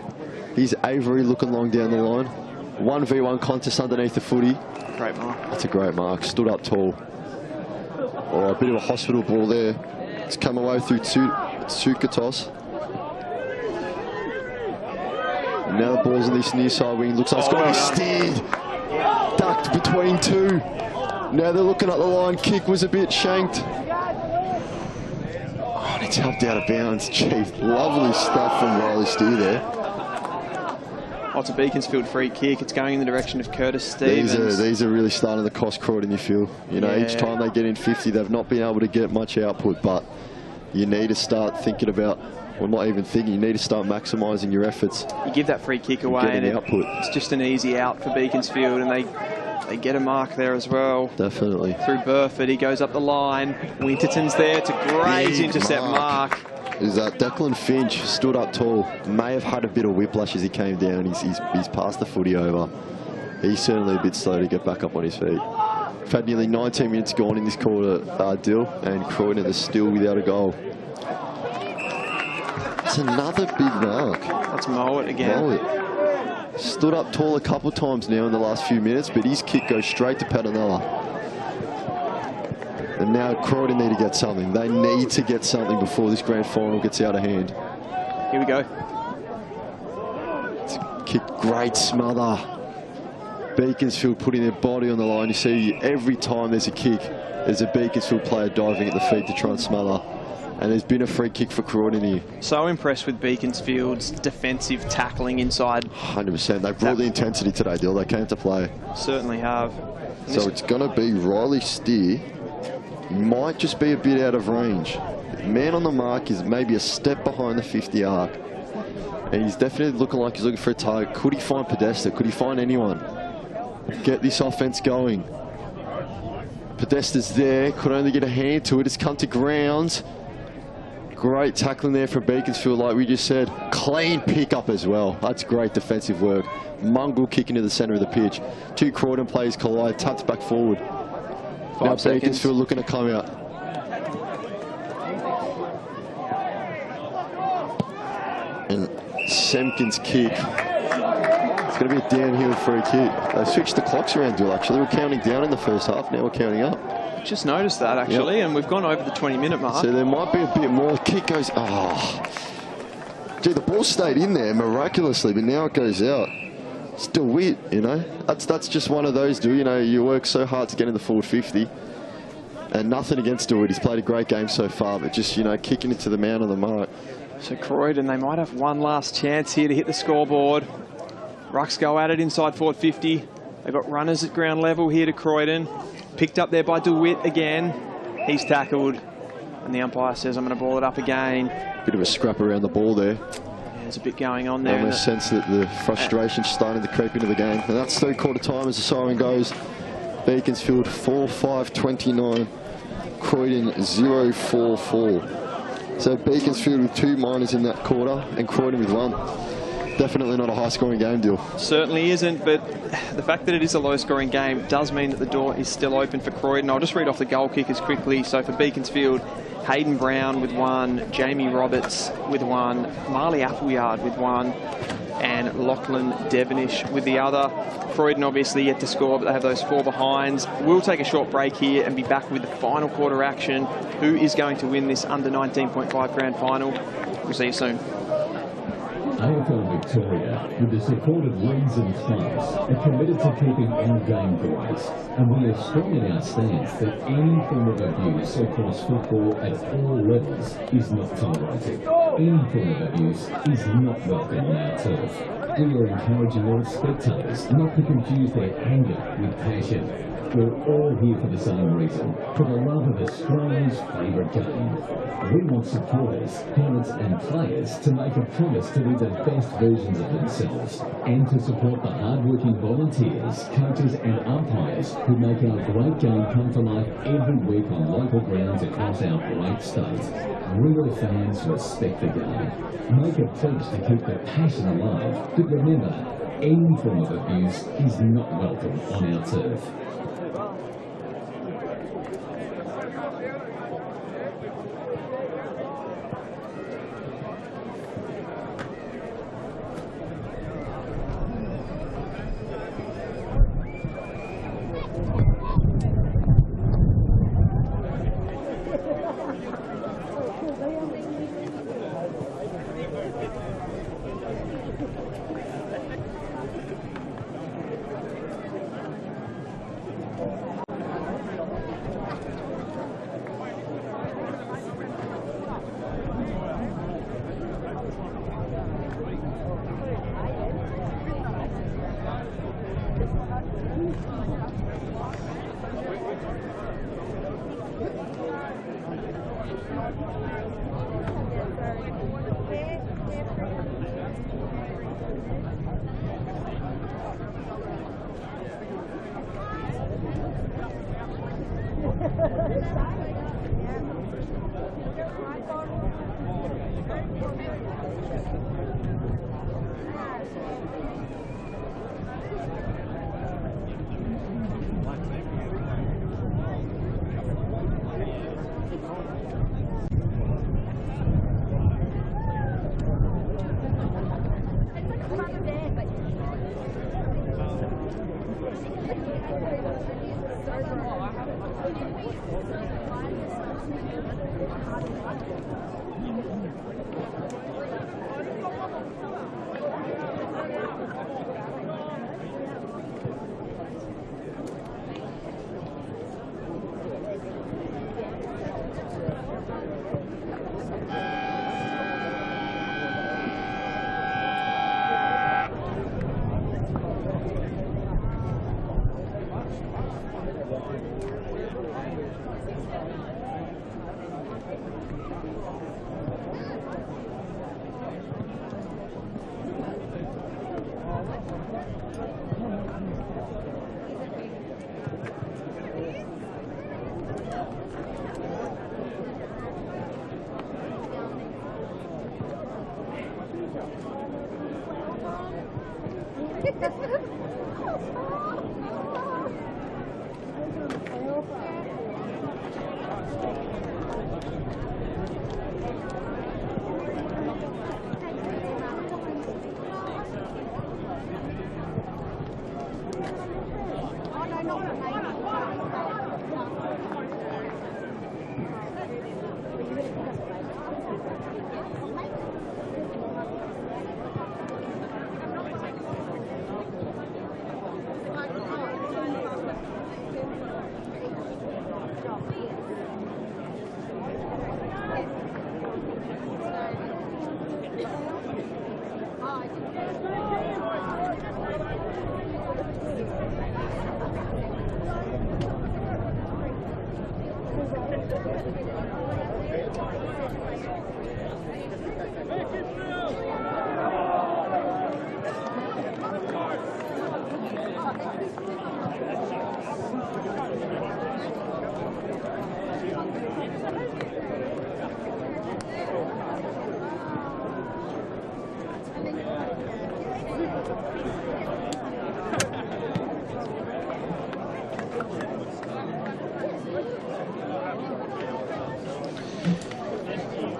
Here's Avery looking long down the line. 1v1 contest underneath the footy. Great mark. That's a great mark. Stood up tall. Oh, a bit of a hospital ball there. It's come away through Tsukatos. Now the ball's in this near side wing. Looks like it's going to be steered. Ducked between two. Now they're looking at the line. Kick was a bit shanked. Oh, and it's helped out of bounds. Chief, lovely stuff from Riley Steer there. Oh, it's a Beaconsfield free kick. It's going in the direction of Curtis Stevens. These are really starting to cost Croydon, you feel. You know, each time they get in 50, they've not been able to get much output, but you need to start thinking about, well, not even thinking, you need to start maximising your efforts. You give that free kick away and it's just an easy out for Beaconsfield, and they get a mark there as well. Definitely. Through Burford, he goes up the line. Winterton's there to graze intercept mark. Is that Declan Finch stood up tall, may have had a bit of whiplash as he came down. He's passed the footy over. He's certainly a bit slow to get back up on his feet. We've had nearly 19 minutes gone in this quarter, Dill, and Croydon is still without a goal. It's another big mark. That's Mowat again. Mowat. Stood up tall a couple of times now in the last few minutes, but his kick goes straight to Padanella. And now Croydon need to get something. They need to get something before this grand final gets out of hand. Here we go. It's a kick, great smother. Beaconsfield putting their body on the line. You see every time there's a kick, there's a Beaconsfield player diving at the feet to try and smother. And there's been a free kick for Croydon here. So impressed with Beaconsfield's defensive tackling inside. 100%. They brought the intensity today, Dill. They came to play. Certainly have. So it's going to be Riley Steer. Might just be a bit out of range. Man on the mark is maybe a step behind the 50 arc. And he's definitely looking like he's looking for a target. Could he find Podesta? Could he find anyone? Get this offense going. Podesta's there. Could only get a hand to it. It's come to ground. Great tackling there from Beaconsfield, like we just said. Clean pickup as well. That's great defensive work. Mungle kick into the centre of the pitch. Two Croydon players collide, taps back forward. Now Beaconsfield looking to come out. And Semkin's kick. It's going to be a downhill free kick. They switched the clocks around, Dill, actually. We're counting down in the first half, now we're counting up. Just noticed that, actually, and we've gone over the 20-minute mark. So there might be a bit more. Kick goes, oh. Gee, the ball stayed in there miraculously, but now it goes out. Still weird, you know. That's just one of those, you know, you work so hard to get in the forward 50. And nothing against Stewart. He's played a great game so far, but just, you know, kicking it to the man on the mark. So Croydon, they might have one last chance here to hit the scoreboard. Rucks go at it inside forward 50. They've got runners at ground level here to Croydon. Picked up there by DeWitt again. He's tackled. And the umpire says, I'm going to ball it up again. Bit of a scrap around the ball there. There's a bit going on there. I almost sense that the frustration's starting to creep into the game. And that's third quarter time as the siren goes. Beaconsfield 4-5-29. Croydon 0-4-4. So Beaconsfield with 2 minors in that quarter and Croydon with 1. Definitely not a high-scoring game, Dill. Certainly isn't, but the fact that it is a low-scoring game does mean that the door is still open for Croydon. I'll just read off the goal kickers quickly. So for Beaconsfield, Hayden Brown with 1, Jamie Roberts with 1, Marley Appleyard with 1, and Lachlan Devonish with the other. Croydon obviously yet to score, but they have those 4 behinds. We'll take a short break here and be back with the final quarter action. Who is going to win this under 19.5 grand final? We'll see you soon. AFL Victoria, with the support of Leagues and Clubs, are committed to keeping our game great, and we are strong in our stance that any form of abuse across football at all levels is not tolerated. Any form of abuse is not welcome on our turf. We are encouraging all spectators not to confuse their anger with passion. We're all here for the same reason, for the love of Australia's favourite game. We want supporters, parents and players to make a promise to be the best versions of themselves and to support the hard-working volunteers, coaches and umpires who make our great game come to life every week on local grounds across our great state. Real fans respect the game. Make a pledge to keep the passion alive, but remember, any form of abuse is not welcome on our turf.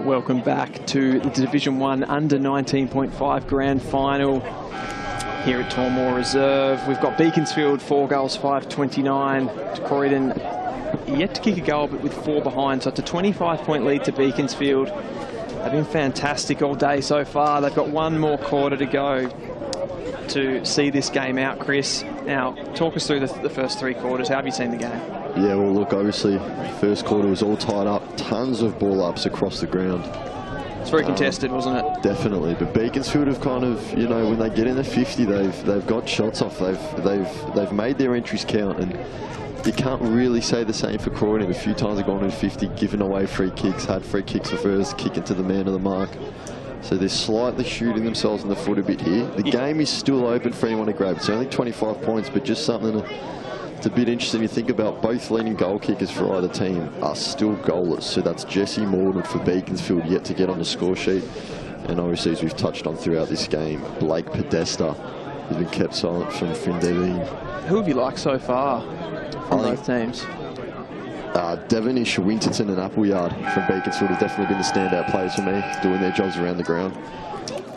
Welcome back to the Division 1 under 19.5 grand final here at Tormore Reserve. We've got Beaconsfield 4 goals, 5-29 to Croydon, yet to kick a goal but with 4 behind, so it's a 25-point lead to Beaconsfield. They've been fantastic all day so far. They've got one more quarter to go to see this game out, Chris. Now, talk us through the first 3 quarters. How have you seen the game? Yeah, well, look, obviously, first quarter was all tied up. Tons of ball ups across the ground. It's very contested, wasn't it? Definitely, but Beaconsfield have kind of, you know, when they get in the 50, they've got shots off. They've made their entries count, and you can't really say the same for Croydon. A few times they've gone in 50, given away free kicks, had free kicks for first, kick into the man of the mark. So they're slightly shooting themselves in the foot a bit here. The game is still open for anyone to grab. It's only 25 points, but just something it's a bit interesting to think about. Both leading goal kickers for either team are still goalless. So that's Jesse Morden for Beaconsfield, yet to get on the score sheet. And obviously, as we've touched on throughout this game, Blake Podesta has been kept silent from Finn Devine. Who have you liked so far from both teams? Devonish, Winterton and Appleyard from Beaconsfield have definitely been the standout players for me, doing their jobs around the ground.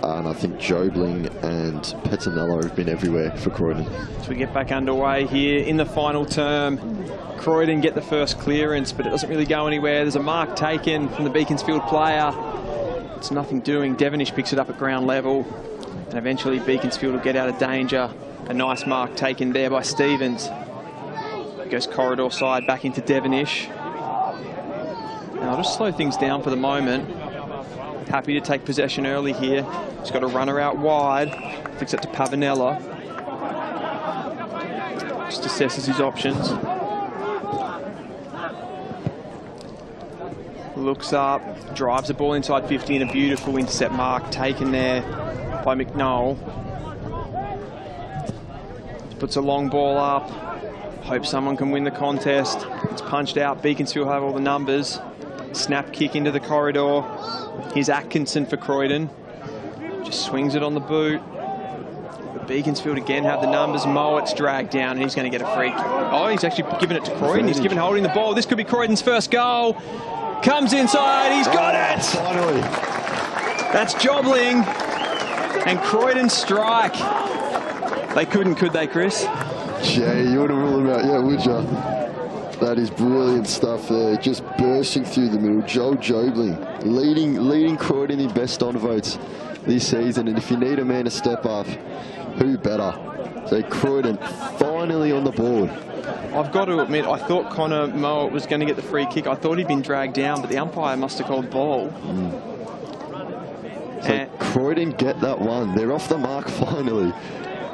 And I think Jobling and Pettinello have been everywhere for Croydon. So we get back underway here in the final term. Croydon get the first clearance, but it doesn't really go anywhere. There's a mark taken from the Beaconsfield player. It's nothing doing. Devonish picks it up at ground level, and eventually Beaconsfield will get out of danger. A nice mark taken there by Stevens. Goes corridor side back into Devonish. Now I'll just slow things down for the moment. Happy to take possession early here. He's got a runner out wide. Flicks it to Pavanella. Just assesses his options. Looks up, drives the ball inside 50, and a beautiful intercept mark taken there by McNoll. Puts a long ball up. Hope someone can win the contest. It's punched out. Beaconsfield have all the numbers. Snap kick into the corridor. Here's Atkinson for Croydon. Just swings it on the boot. But Beaconsfield again have the numbers. Mowatt's dragged down, and he's going to get a free. Oh, he's actually given it to Croydon. He's given holding the ball. This could be Croydon's first goal. Comes inside. He's got it. Finally. That's Jobling. And Croydon strike. They couldn't, could they, Chris? Yeah, you would have ruled him out. Yeah, would you? That is brilliant stuff there. Just bursting through the middle. Joel Jobling leading Croydon in best on votes this season. And if you need a man to step up, who better? So Croydon finally on the board. I've got to admit, I thought Connor Mowat was going to get the free kick. I thought he'd been dragged down, but the umpire must have called ball. So Croydon get that one. They're off the mark finally.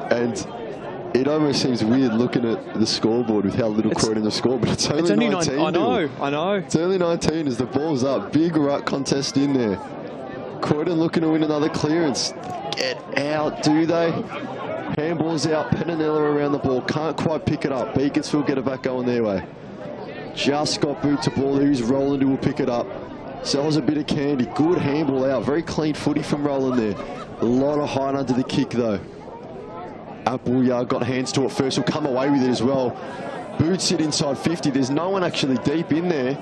And it almost seems weird looking at the scoreboard with how little Croydon have scored, but it's only 19. I know. It's only 19 as the ball's up. Big ruck contest in there. Croydon looking to win another clearance. Get out, do they? Handball's out. Pettinello around the ball. Can't quite pick it up. Beaconsfield get it back going their way. Just got boot to ball. Who's Roland who will pick it up. Sells a bit of candy. Good handball out. Very clean footy from Roland there. A lot of height under the kick though. Appleyard got hands to it first. Will come away with it as well. Boots it inside 50. There's no one actually deep in there.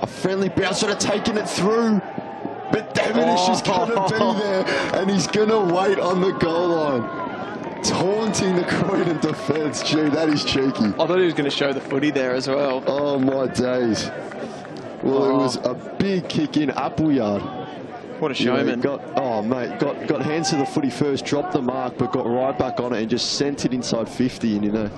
A friendly bounce, sort of taking it through. But Devonish is going to be there, and he's going to wait on the goal line. Taunting the Croydon defence. Gee, that is cheeky. I thought he was going to show the footy there as well. Oh, my days. Well, it was a big kick in. Appleyard. What a showman. Got hands to the footy first, dropped the mark, but got right back on it and just sent it inside 50. And, you know,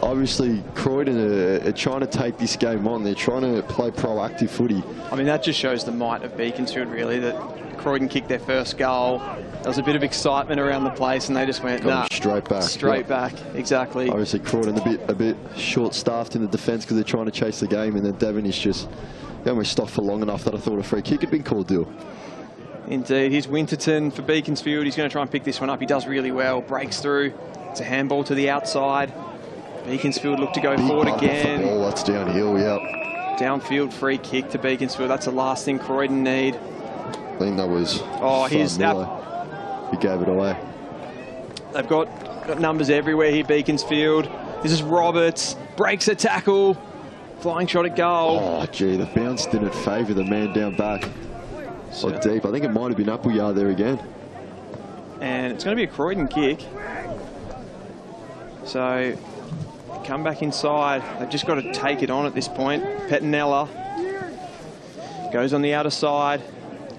obviously Croydon are trying to take this game on. They're trying to play proactive footy. I mean, that just shows the might of Beaconsfield, really, that Croydon kicked their first goal. There was a bit of excitement around the place, and they just went, nah. Straight back. Straight back, exactly. Obviously Croydon a bit short-staffed in the defence because they're trying to chase the game, and then Devonish just He almost stopped for long enough that I thought a free kick had been called, Dill. Indeed. Here's Winterton for Beaconsfield. He's going to try and pick this one up. He does really well. Breaks through. It's a handball to the outside. Beaconsfield look to go forward again. Ball, that's downhill, yep. Downfield free kick to Beaconsfield. That's the last thing Croydon need. I think that was... Oh, here's that. He gave it away. They've got numbers everywhere here, Beaconsfield. This is Roberts. Breaks a tackle. Flying shot at goal. Oh, gee, the bounce didn't favour the man down back. So deep. I think it might have been Appleyard there again. And it's going to be a Croydon kick. So, come back inside. They've just got to take it on at this point. Pettinella goes on the outer side.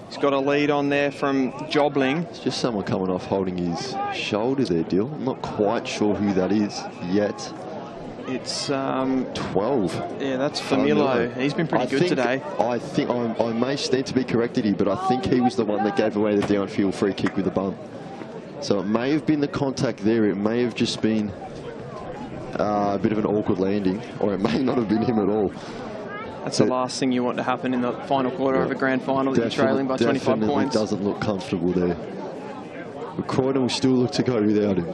He's got a lead on there from Jobling. It's just someone coming off holding his shoulder there, Dill. I'm not quite sure who that is yet. It's 12. Yeah, that's Familo. He's been pretty good today. I think I may stand to be corrected here, but I think he was the one that gave away the downfield free kick with the bump. So it may have been the contact there. It may have just been a bit of an awkward landing, or it may not have been him at all. That's the last thing you want to happen in the final quarter of a grand final that you're trailing by 25 points. Doesn't look comfortable there. But Croydon will still look to go without him.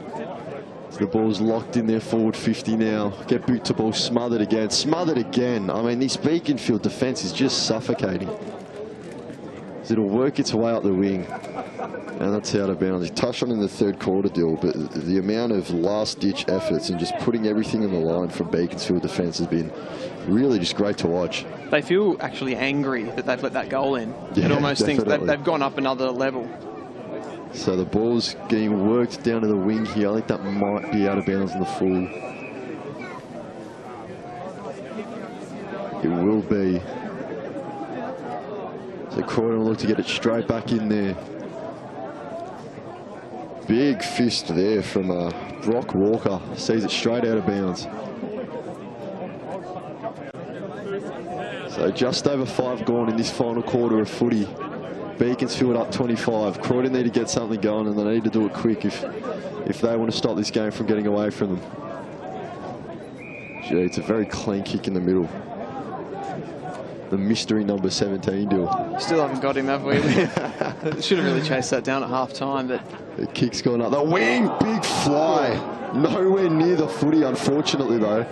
So the ball's locked in there, forward 50 now. Get boot to ball, smothered again. Smothered again. I mean, this Beaconsfield defence is just suffocating. So it'll work its way up the wing. And that's out of bounds. He touched on in the third quarter, Dill, but the amount of last-ditch efforts and just putting everything on the line from Beaconsfield defence has been really just great to watch. They feel actually angry that they've let that goal in. Yeah, it almost definitely. thinks they've gone up another level. So the ball's getting worked down to the wing here. I think that might be out of bounds in the full. It will be. So Croydon will look to get it straight back in there. Big fist there from Brock Walker. Sees it straight out of bounds. So just over 5 gone in this final quarter of footy. Beaconsfield up 25. Croydon need to get something going, and they need to do it quick if they want to stop this game from getting away from them. Gee, it's a very clean kick in the middle. The mystery number 17, Dill. Still haven't got him, have we? Should have really chased that down at half time, but the kick's gone up. The wing, big fly. Nowhere near the footy, unfortunately, though.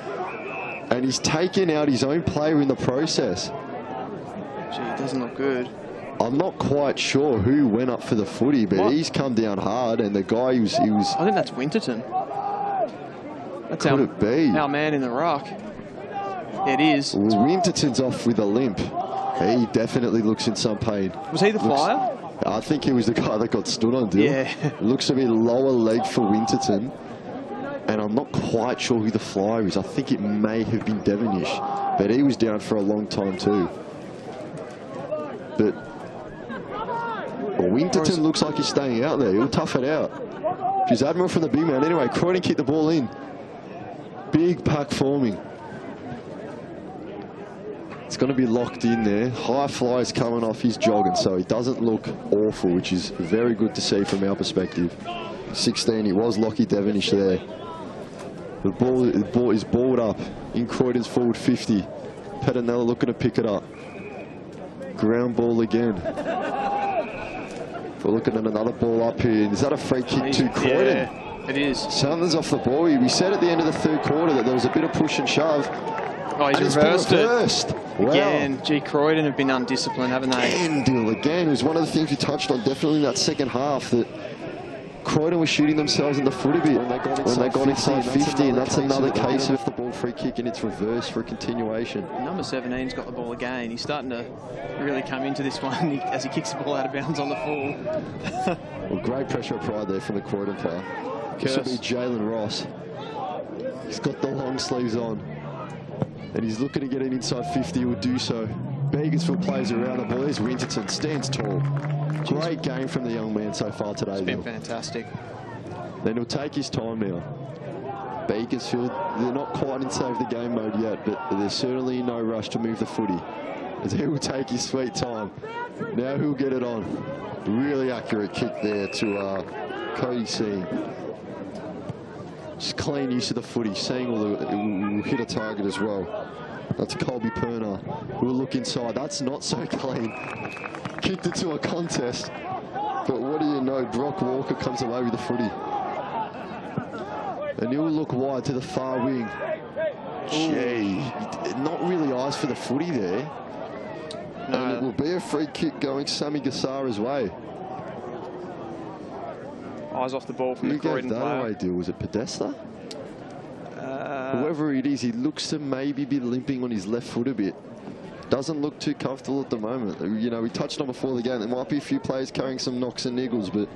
And he's taken out his own player in the process. Gee, it doesn't look good. I'm not quite sure who went up for the footy, but he's come down hard, and the guy he was I think that's Winterton. That's could it be? Our man in the ruck. It is. Well, Winterton's off with a limp. He definitely looks in some pain. Was he the flyer? I think he was the guy that got stood on, Dill. Yeah. Looks a bit lower leg for Winterton. And I'm not quite sure who the flyer is. I think it may have been Devonish, but he was down for a long time too. But Winterton looks like he's staying out there. He'll tough it out. She's Admiral from the big man. Anyway, Croydon kicked the ball in. Big pack forming. It's going to be locked in there. High fly's coming off his jogging, so he doesn't look awful, which is very good to see from our perspective. 16, it was Lockie Devonish there. The ball is balled up in Croydon's forward 50. Pettinella looking to pick it up. Ground ball again. We're looking at another ball up here. Is that a free kick to Croydon? Yeah, it is. Something's off the ball here. We said at the end of the third quarter that there was a bit of push and shove. Oh, he's reversed it. Wow. Again, gee, Croydon have been undisciplined, haven't they? Again, it was one of the things we touched on definitely in that second half, that Croydon was shooting themselves in the foot a bit when they got inside 50, and that's another case of the ball free kick and it's reversed for a continuation. Number 17's got the ball again. He's starting to really come into this one as he kicks the ball out of bounds on the full. Well, great pressure of pride there from the Croydon player. This will be Jalen Ross. He's got the long sleeves on, and he's looking to get it inside 50. He will do so. Beaconsfield plays around the ball. There's Winterton, stands tall. Great game from the young man so far today. It's been fantastic. Then he'll take his time now. Beaconsfield, they're not quite in save the game mode yet, but there's certainly no rush to move the footy, as he will take his sweet time. Now he'll get it on. Really accurate kick there to Cody Seeing. Just clean use of the footy. Seeing will hit a target as well. That's Colby Perner, who will look inside. That's not so clean. Kicked it to a contest. But what do you know, Brock Walker comes away with the footy. And he'll look wide to the far wing. Gee, not really eyes for the footy there. No. And it will be a free kick going Sammy Gassara's way. Eyes off the ball from the Croydon player. Who gave that away, Dill? Was it Podesta? Whoever it is, he looks to maybe be limping on his left foot a bit. Doesn't look too comfortable at the moment. You know, we touched on before the game, there might be a few players carrying some knocks and niggles, but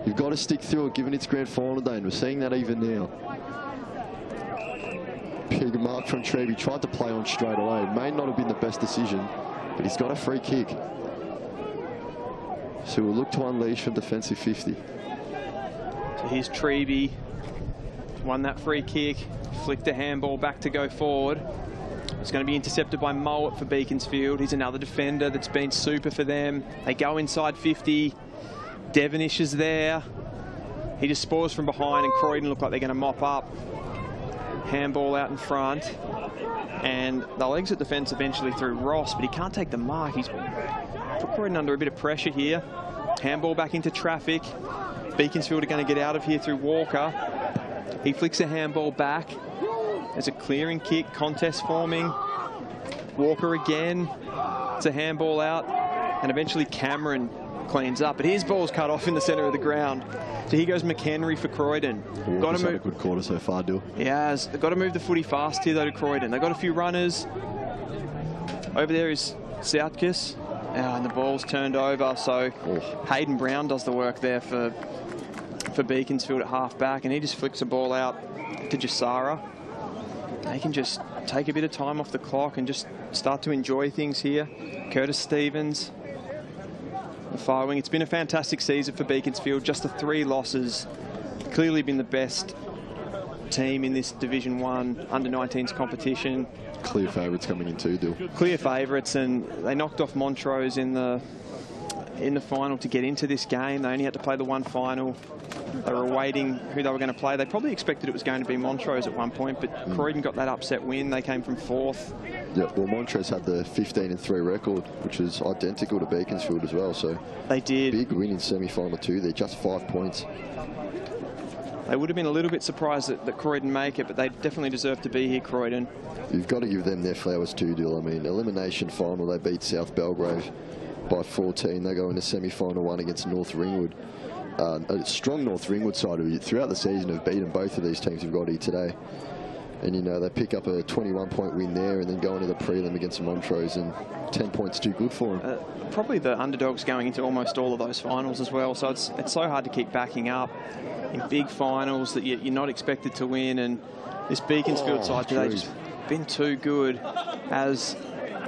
you've got to stick through it, given it's grand final day, and we're seeing that even now. Big mark from Trev. He tried to play on straight away. It may not have been the best decision, but he's got a free kick. So we'll look to unleash from defensive 50. So here's Treeby. Won that free kick. Flicked the handball back to go forward. It's going to be intercepted by Mowat for Beaconsfield. He's another defender that's been super for them. They go inside 50. Devonish is there. He just spores from behind, and Croydon look like they're going to mop up. Handball out in front. And they'll exit defence eventually through Ross, but he can't take the mark. He's put Croydon under a bit of pressure here. Handball back into traffic. Beaconsfield are going to get out of here through Walker. He flicks a handball back. There's a clearing kick, contest forming. Walker again. It's a handball out. And eventually Cameron cleans up. But his ball's cut off in the centre of the ground. So here goes McHenry for Croydon. Walker's had a good quarter so far, Dill. He has. They've got to move the footy fast here, though, to Croydon. They've got a few runners. Over there is Southkis. And the ball's turned over. So Hayden Brown does the work there for Beaconsfield at half-back. And he just flicks the ball out to Jassara. They can just take a bit of time off the clock and just start to enjoy things here. Curtis Stevens, the far wing. It's been a fantastic season for Beaconsfield. Just the 3 losses. Clearly been the best team in this Division 1 under-19s competition. Clear favourites coming in too, Dill. Clear favourites, and they knocked off Montrose in the final to get into this game. They only had to play the one final. They were awaiting who they were going to play. They probably expected it was going to be Montrose at one point, but Croydon got that upset win. They came from 4th. Yeah, well, Montrose had the 15-3 record, which is identical to Beaconsfield as well. So they did. Big win in semi-final 2. They're just 5 points. They would have been a little bit surprised that Croydon make it, but they definitely deserve to be here, Croydon. You've got to give them their flowers too, Dill. I mean, elimination final, they beat South Belgrave by 14. They go into semi-final 1 against North Ringwood. A strong North Ringwood side of it throughout the season have beaten both of these teams we've got here today. And, you know, they pick up a 21-point win there and then go into the prelim against Montrose, and 10 points too good for them. Probably the underdogs going into almost all of those finals as well. So it's so hard to keep backing up in big finals that you're not expected to win. And this Beaconsfield side today just been too good as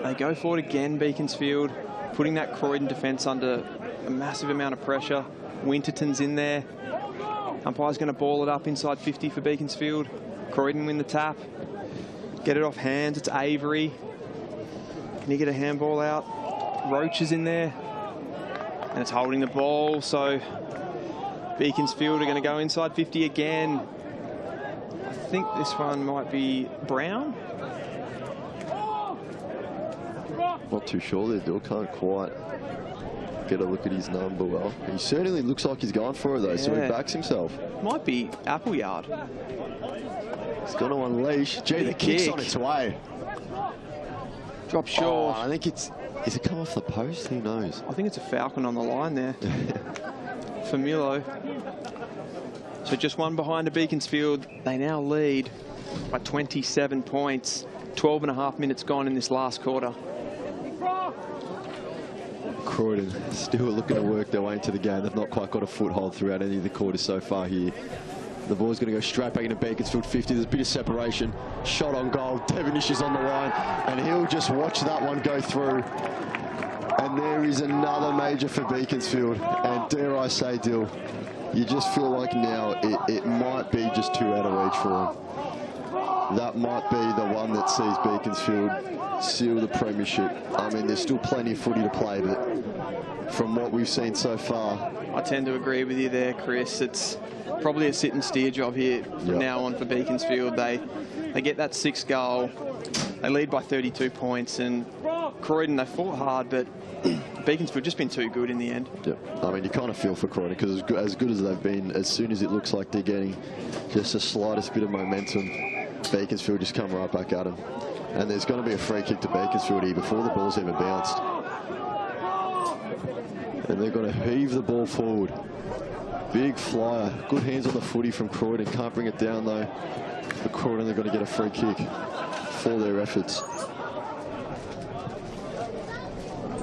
they go forward again, Beaconsfield, putting that Croydon defence under a massive amount of pressure. Winterton's in there. Umpire's going to ball it up inside 50 for Beaconsfield. Croydon win the tap. Get it off hands. It's Avery. Can he get a handball out? Roach is in there. And it's holding the ball. So Beaconsfield are going to go inside 50 again. I think this one might be Brown. Not too sure there, Dill. Can't quite get a look at his number well. He certainly looks like he's going for it, though, so he backs himself. Might be Appleyard. He's going to unleash. Gee, the kick's on its way. Drop short. I think it's... Is it come off the post? Who knows? I think it's a Falcon on the line there. For Milo. So just one behind the Beaconsfield. They now lead by 27 points. 12.5 minutes gone in this last quarter. Croydon still looking to work their way into the game. They've not quite got a foothold throughout any of the quarters so far here. The ball's going to go straight back into Beaconsfield 50. There's a bit of separation. Shot on goal. Devonish is on the line, and he'll just watch that one go through. And there is another major for Beaconsfield. And dare I say, Dill, you just feel like now it might be just 2 out of reach for them. That might be the one that sees Beaconsfield seal the premiership. I mean, there's still plenty of footy to play, but from what we've seen so far, I tend to agree with you there, Chris. It's probably a sit and steer job here from now on for Beaconsfield. They get that 6th goal. They lead by 32 points, and Croydon, they fought hard, but Beaconsfield just been too good in the end. Yeah, I mean, you kind of feel for Croydon because as good as they've been, as soon as it looks like they're getting just the slightest bit of momentum, Beaconsfield just come right back at them. And there's going to be a free kick to Beaconsfield here before the ball's even bounced. And they're going to heave the ball forward. Big flyer. Good hands on the footy from Croydon. Can't bring it down, though. For Croydon, they're going to get a free kick for their efforts.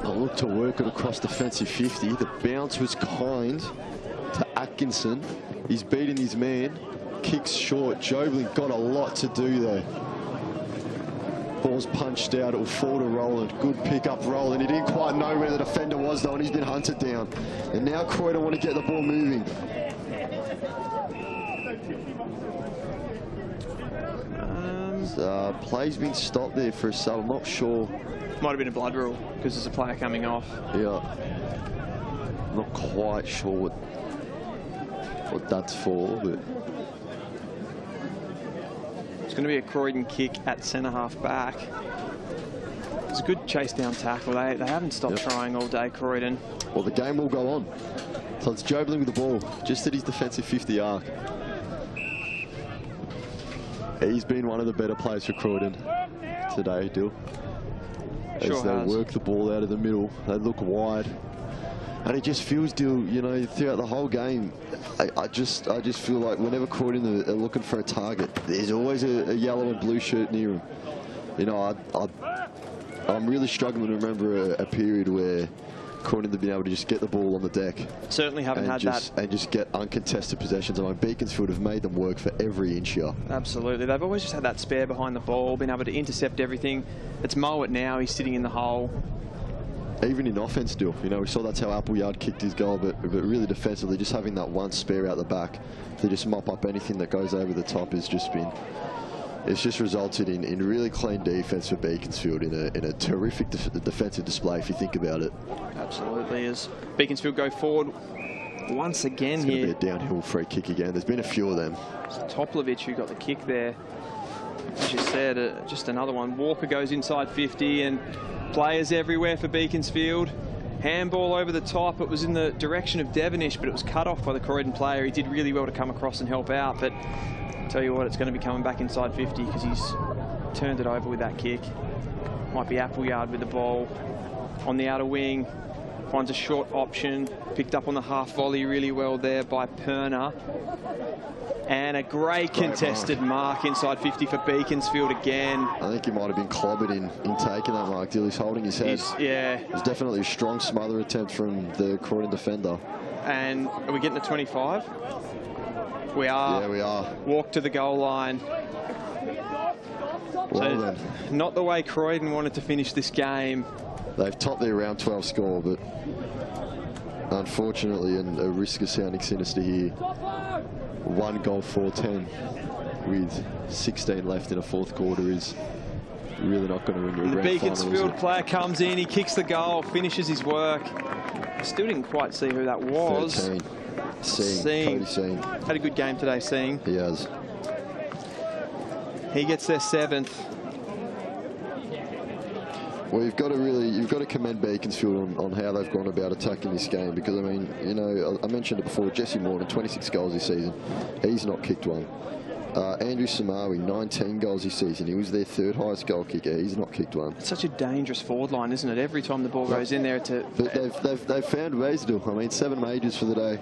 They'll look to work it across defensive 50. The bounce was kind to Atkinson. He's beating his man. Kicks short. Joblin got a lot to do there. Ball's punched out. It will fall to Roland. Good pick up, Roland. He didn't quite know where the defender was, though, and he's been hunted down. And now Croydon want to get the ball moving. Play's been stopped there for a sub. I'm not sure. Might have been a blood rule because there's a player coming off. Yeah. Not quite sure what that's for, but it's going to be a Croydon kick at centre-half back. It's a good chase-down tackle. They haven't stopped trying all day, Croydon. Well, the game will go on. So it's Joblin with the ball, just at his defensive 50 arc. He's been one of the better players for Croydon today, Dill. As they work the ball out of the middle, they look wide. And it just feels, Dill, you know, throughout the whole game, I just feel like whenever Croydon are looking for a target, there's always a yellow and blue shirt near him. You know, I'm really struggling to remember a period where Croydon have been able to just get the ball on the deck. Certainly haven't had that. And just get uncontested possessions. I mean, Beaconsfield have made them work for every inch here. Absolutely. They've always just had that spare behind the ball, been able to intercept everything. It's Mowat now. He's sitting in the hole. Even in offense still, you know, we saw that's how Appleyard kicked his goal, but really defensively, just having that one spare out the back to just mop up anything that goes over the top has just been, it's just resulted in really clean defense for Beaconsfield in a terrific defensive display if you think about it. Absolutely. As Beaconsfield go forward once again here. It's going to be a downhill free kick again. There's been a few of them. It's Toplovich who got the kick there. As you said, just another one. Walker goes inside 50 and players everywhere for Beaconsfield. Handball over the top. It was in the direction of Devonish, but it was cut off by the Croydon player. He did really well to come across and help out, but I'll tell you what, it's going to be coming back inside 50 because he's turned it over with that kick. Might be Appleyard with the ball on the outer wing. Finds a short option. Picked up on the half volley really well there by Perner. And a great contested mark inside 50 for Beaconsfield again. I think he might have been clobbered in taking that mark. He's holding his head. It was definitely a strong smother attempt from the Croydon defender. And are we getting to 25? We are. Yeah, we are. Walk to the goal line. Well then. Not the way Croydon wanted to finish this game. They've topped their round 12 score, but unfortunately, and a risk of sounding sinister here, 1 goal 4-10 with 16 left in a fourth quarter is really not going to win you a grand final. The Beaconsfield player comes in, he kicks the goal, finishes his work. Still didn't quite see who that was. 13. Cody Seen. Had a good game today, Seen. He has. He gets their 7th. Well, you've got to commend Beaconsfield on how they've gone about attacking this game, because I mean, you know, I mentioned it before, Jesse Morton, 26 goals this season, he's not kicked one. Andrew Samawi, 19 goals this season, he was their 3rd highest goal kicker, he's not kicked one. It's such a dangerous forward line, isn't it? Every time the ball goes in there to... But they've found ways to do. I mean, 7 majors for the day.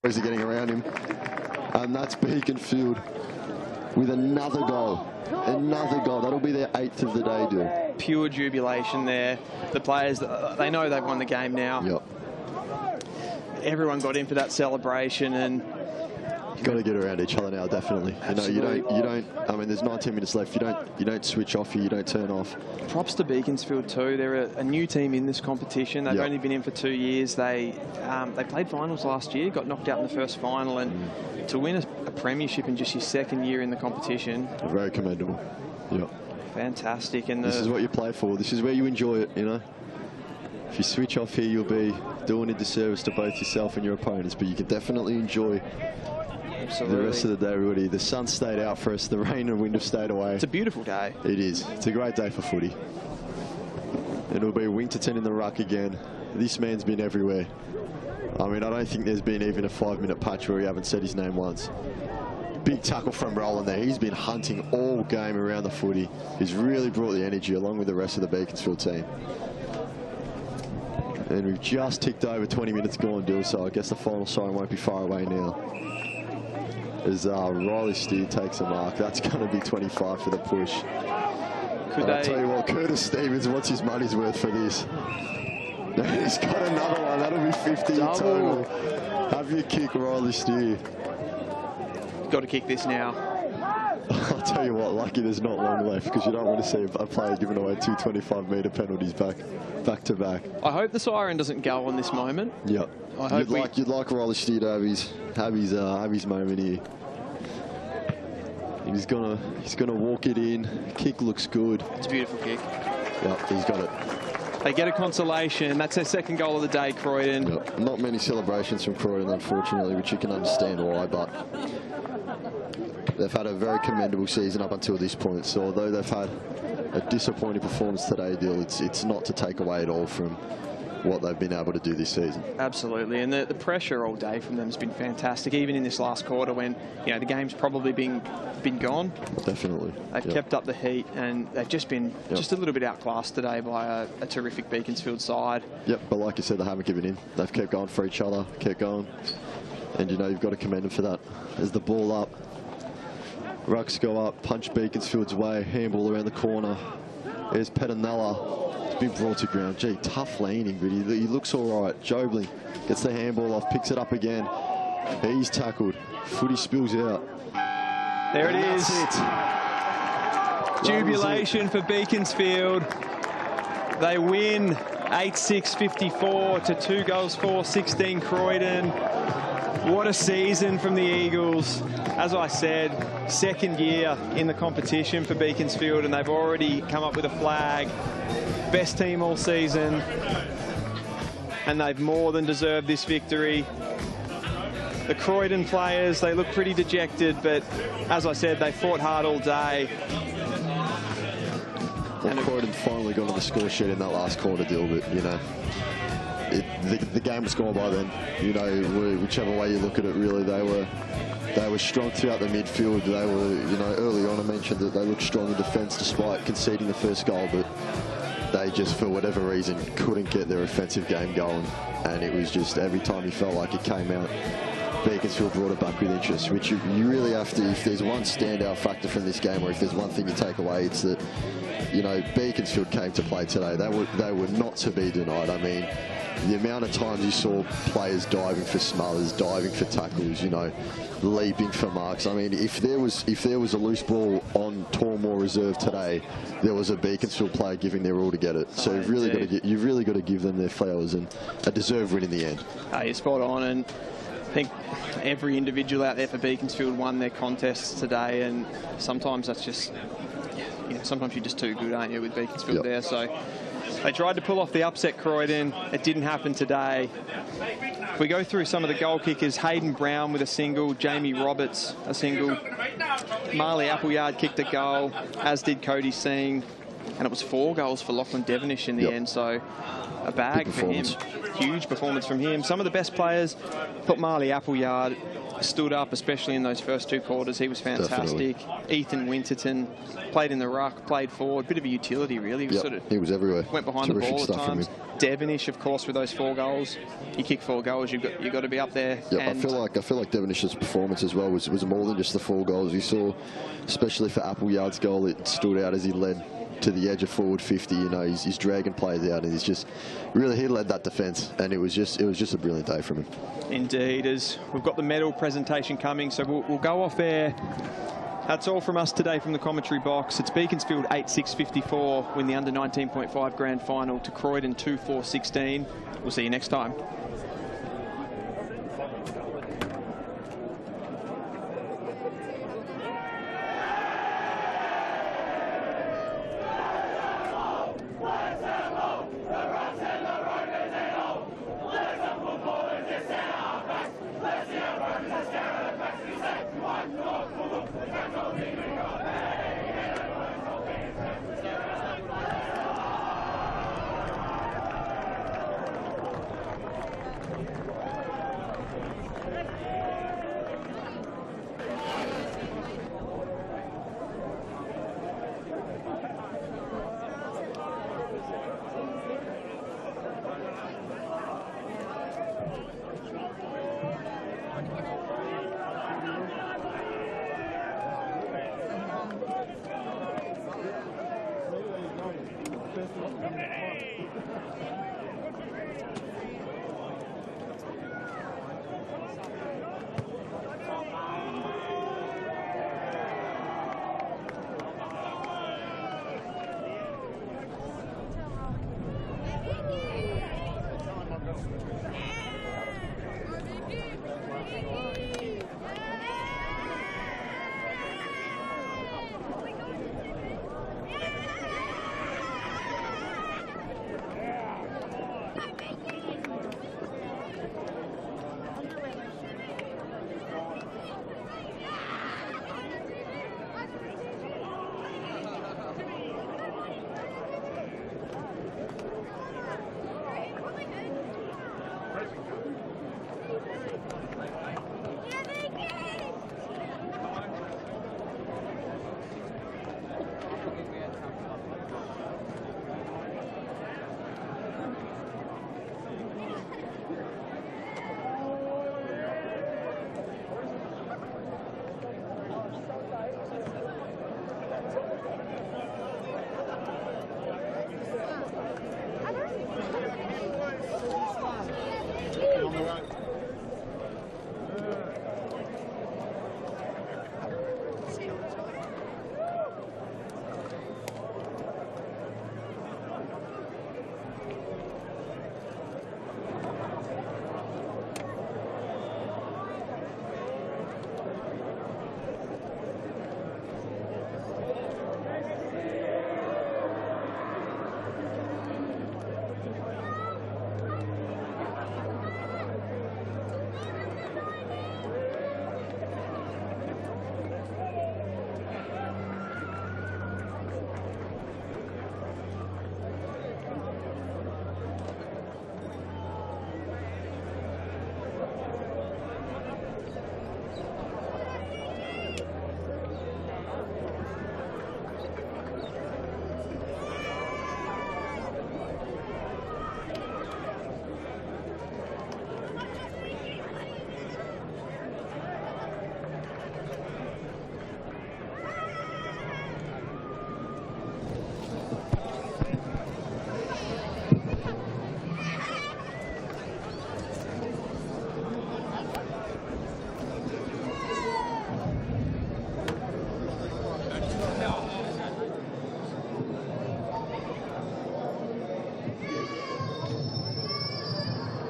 Boys are getting around him. And that's Beaconsfield with another goal. Another goal. That'll be their 8th of the day, dude. Pure jubilation there. The players, they know they've won the game now. Yep. Everyone got in for that celebration, and You've got to get around each other now, definitely. Absolutely. You don't. I mean, there's 19 minutes left. You don't switch off here. You don't turn off. props to Beaconsfield too. They're a new team in this competition. They've only been in for 2 years. They played finals last year, got knocked out in the first final, and to win a premiership in just your 2nd year in the competition. Very commendable. Yep. Fantastic. And this is what you play for. This is where you enjoy it, you know. If you switch off here, you'll be doing a disservice to both yourself and your opponents, but you can definitely enjoy the rest of the day, everybody. The sun stayed out for us. The rain and wind have stayed away. It's a beautiful day. It is. It's a great day for footy. It'll be Winterton in the ruck again. This man's been everywhere. I mean, I don't think there's been even a 5-minute patch where we haven't said his name once. Big tackle from Roland there. He's been hunting all game around the footy. He's really brought the energy along with the rest of the Beaconsfield team. And we've just ticked over 20 minutes gone, Dill, so I guess the final siren won't be far away now. As Riley Steer takes a mark. That's going to be 25 for the push. I'll tell you what, Curtis Stevens, what's his money's worth for this? He's got another one. That'll be 50 in total. Have your kick, Riley Steer. Got to kick this now. I'll tell you what, lucky there's not long left, because you don't want to see a player giving away 2 25-metre penalties back to back. I hope the siren doesn't go on this moment. Yep. You'd like Riley Steer to have his moment here. He's gonna walk it in. Kick looks good. It's a beautiful kick. Yep, he's got it. They get a consolation. That's their 2nd goal of the day, Croydon. Yep. Not many celebrations from Croydon, unfortunately, which you can understand why, but they've had a very commendable season up until this point. So although they've had a disappointing performance today, Dill, it's not to take away at all from what they've been able to do this season. Absolutely, and the pressure all day from them has been fantastic, even in this last quarter when, you know, the game's probably been gone. Definitely. They've kept up the heat, and they've just been just a little bit outclassed today by a terrific Beaconsfield side. Yep, but like you said, they haven't given in. They've kept going for each other, kept going. And, you know, you've got to commend them for that. As the ball up, rucks go up, punch Beaconsfield's way, handball around the corner. There's Pettinella. Been brought to ground. Gee, tough leaning, but he looks all right. Jobling gets the handball off, picks it up again. He's tackled. Footy spills out. There it is. Jubilation for Beaconsfield. They win 8-6-54 to 2 goals for 16 Croydon. What a season from the Eagles. As I said, 2nd year in the competition for Beaconsfield, and they've already come up with a flag. Best team all season, and they've more than deserved this victory. The Croydon players, they look pretty dejected, but as I said, they fought hard all day. Well, Croydon finally got on the score sheet in that last quarter, Dill, but, you know, the game was gone by then. You know, whichever way you look at it, really, they were strong throughout the midfield. They were, you know, early on I mentioned that they looked strong in defence despite conceding the first goal, but they just, for whatever reason, couldn't get their offensive game going. And it was just every time you felt like it came out, Beaconsfield brought it back with interest, which you really have to, if there's one standout factor from this game, or if there's one thing you take away, it's that, you know, Beaconsfield came to play today. They were not to be denied. I mean, the amount of times you saw players diving for smothers, diving for tackles, you know, leaping for marks. I mean, if there was a loose ball on Tormore Reserve today, there was a Beaconsfield player giving their all to get it. So you've really got to give them their flowers, and a deserved win in the end. You're spot on, and I think every individual out there for Beaconsfield won their contests today, and sometimes that's just, you know, sometimes you're just too good, aren't you, with Beaconsfield there. So they tried to pull off the upset Croydon. It didn't happen today. If we go through some of the goal kickers, Hayden Brown with a single, Jamie Roberts a single, Marley Appleyard kicked a goal, as did Cody Singh, and it was 4 goals for Lachlan Devonish in the end. So a bag for him. Huge performance from him. Some of the best players. Thought Marley Appleyard stood up, especially in those first 2 quarters. He was fantastic. Definitely. Ethan Winterton played in the ruck, played forward. Bit of a utility, really. He was everywhere. Went behind the ball at times. Devonish, of course, with those 4 goals. You kick 4 goals, you've got to be up there. Yeah, I feel like Devonish's performance as well was more than just the 4 goals. We saw, especially for Appleyard's goal, it stood out as he led to the edge of forward 50. You know, he's dragging players out, and he's just really, he led that defence, and it was just a brilliant day from him. Indeed. As we've got the medal presentation coming, so we'll go off air. That's all from us today from the commentary box. It's Beaconsfield 8-6-54 win the under 19.5 grand final to Croydon 2-4-16. We'll see you next time.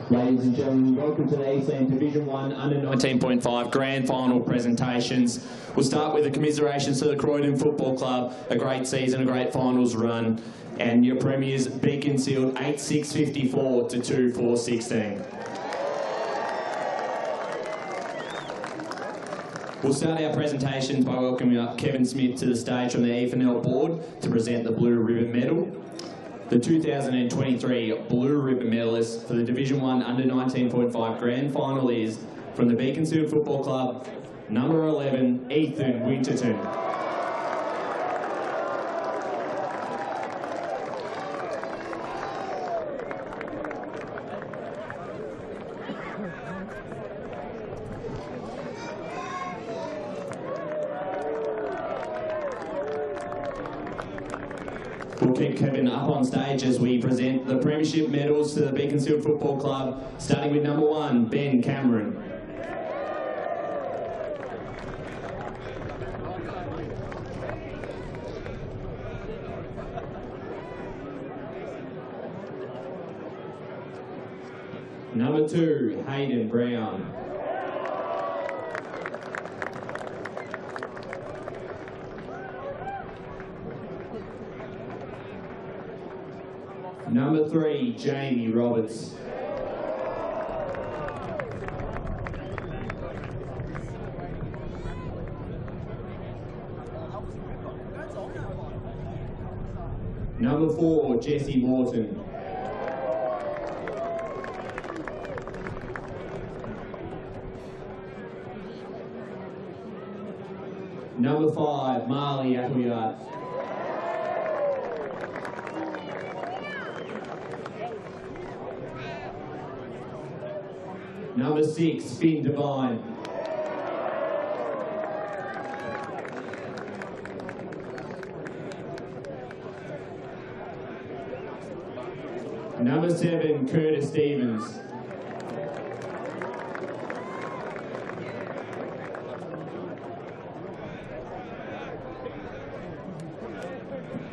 Ladies and gentlemen, welcome to the Eastland Division 1 under 19.5 grand final presentations. We'll start with the commiserations to the Croydon Football Club, a great season, a great finals run, and your premiers Beaconsfield 8-6-54 to 2-4-16. We'll start our presentations by welcoming up Kevin Smith to the stage from the EFNL board to present the Blue Ribbon Medal. The 2023 Blue Ribbon medalist for the Division 1 Under 19.5 Grand Final is, from the Beaconsfield Football Club, number 11, Ethan Winterton. We'll keep Kevin up on stage as we present the Premiership medals to the Beaconsfield Football Club, starting with number 1, Ben Cameron. Number 2, Hayden Brown. Number 3, Jamie Roberts. Number 4, Jesse Morton. Number 5, Marley Appleyard. Number 6, Finn Devine. Number 7, Curtis Stevens.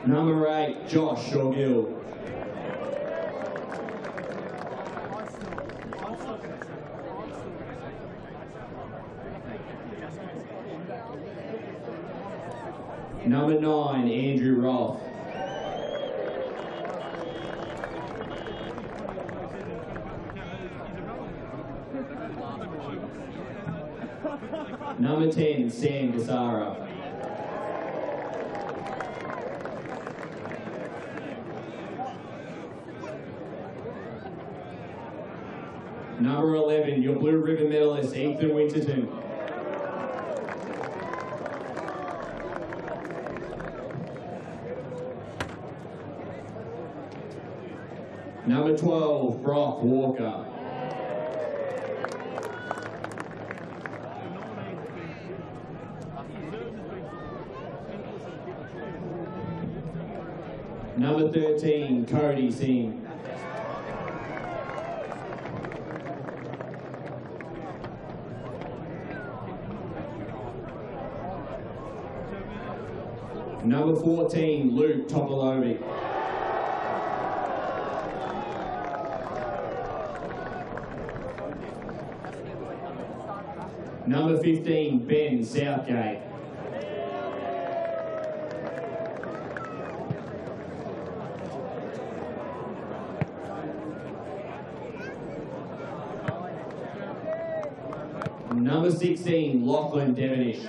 Number 8, Josh Shawgill. Number 9, Andrew Roth. Number 10, Sam Gassara. Number 11, your Blue Ribbon medalist, Ethan Winterton. Number 12, Brock Walker. Number 13, Cody Singh. Number 14, Luke Topolovic. Number 15, Ben Southgate. Number 16, Lachlan Devonish.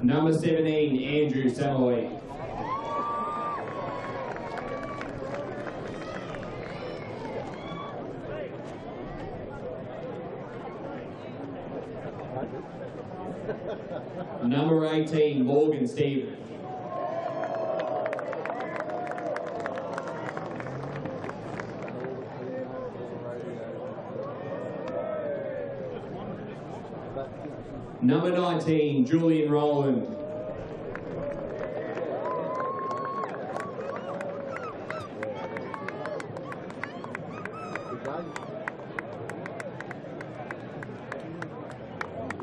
Number 17, Andrew Samoy. Number 18, Morgan Stevens. Number 19, Julian Rowland.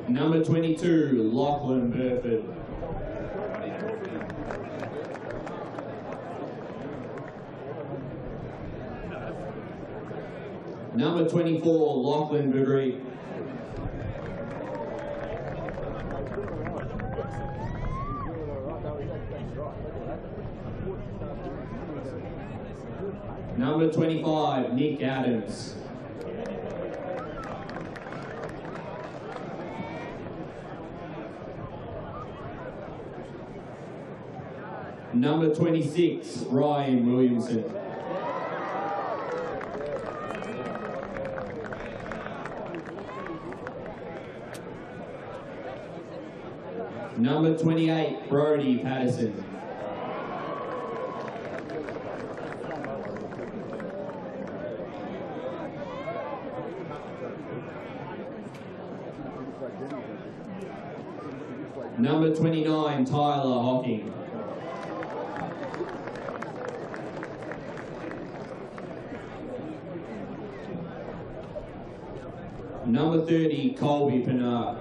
Number 22, Lachlan Burford. Number 24, Lachlan Begreet. Number 25, Nick Adams. Number 26, Ryan Williamson. Number 28, Brody Patterson. Number 29, Tyler Hocking. Number 30, Colby Pinar.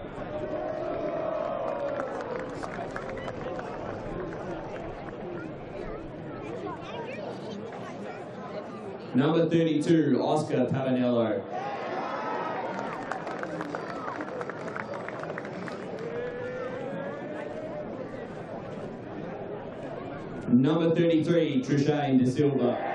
Number 32, Oscar Pavanello. Number 33, Trishane De Silva.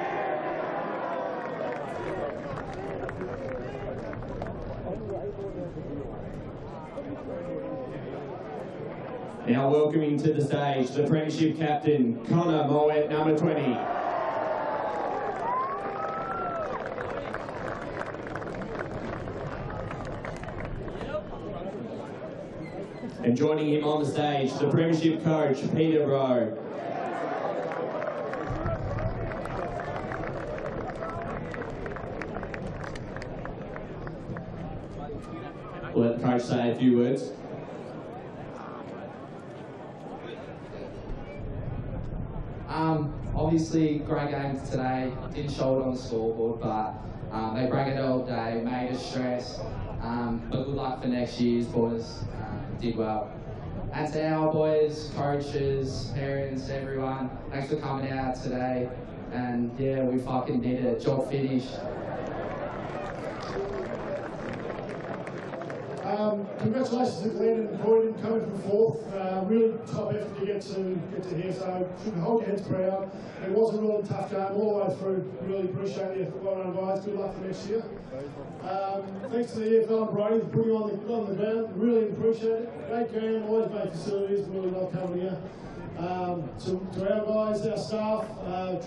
Now welcoming to the stage the Premiership captain, Connor Moet, number 20. And joining him on the stage, the Premiership coach, Peter Rowe. We'll let the coach say a few words. Obviously, great game today. Didn't show it on the scoreboard, but they bring it all day, made us stress. But good luck for next year's boys. Did well. And to our boys, coaches, parents, everyone, thanks for coming out today. And yeah, we fucking did it. Job finished. Congratulations to Glenn and Croydon coming from fourth. Really top effort to get to here, so should hold your heads proud. It was a really tough game all the way through. Really appreciate the effort. Well done, guys. Good luck for next year. Thanks to the EFL and Brody for putting on the ground. Really appreciate it. Great ground, always great facilities. Really love coming here. To our guys, our staff,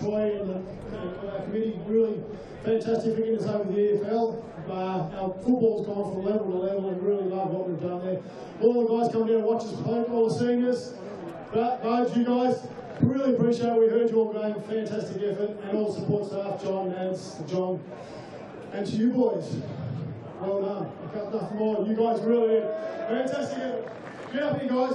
Troy and our committee, really fantastic for getting us over the EFL. Our football's gone from level to level and really love what we've done there. All the guys coming down and watch us play, all the seniors, those you guys, really appreciate it. We heard you all going, fantastic effort, and all the support staff, John, Nance, John, and to you boys, well done. I've got nothing more. You guys really did fantastic effort. Get up here, guys.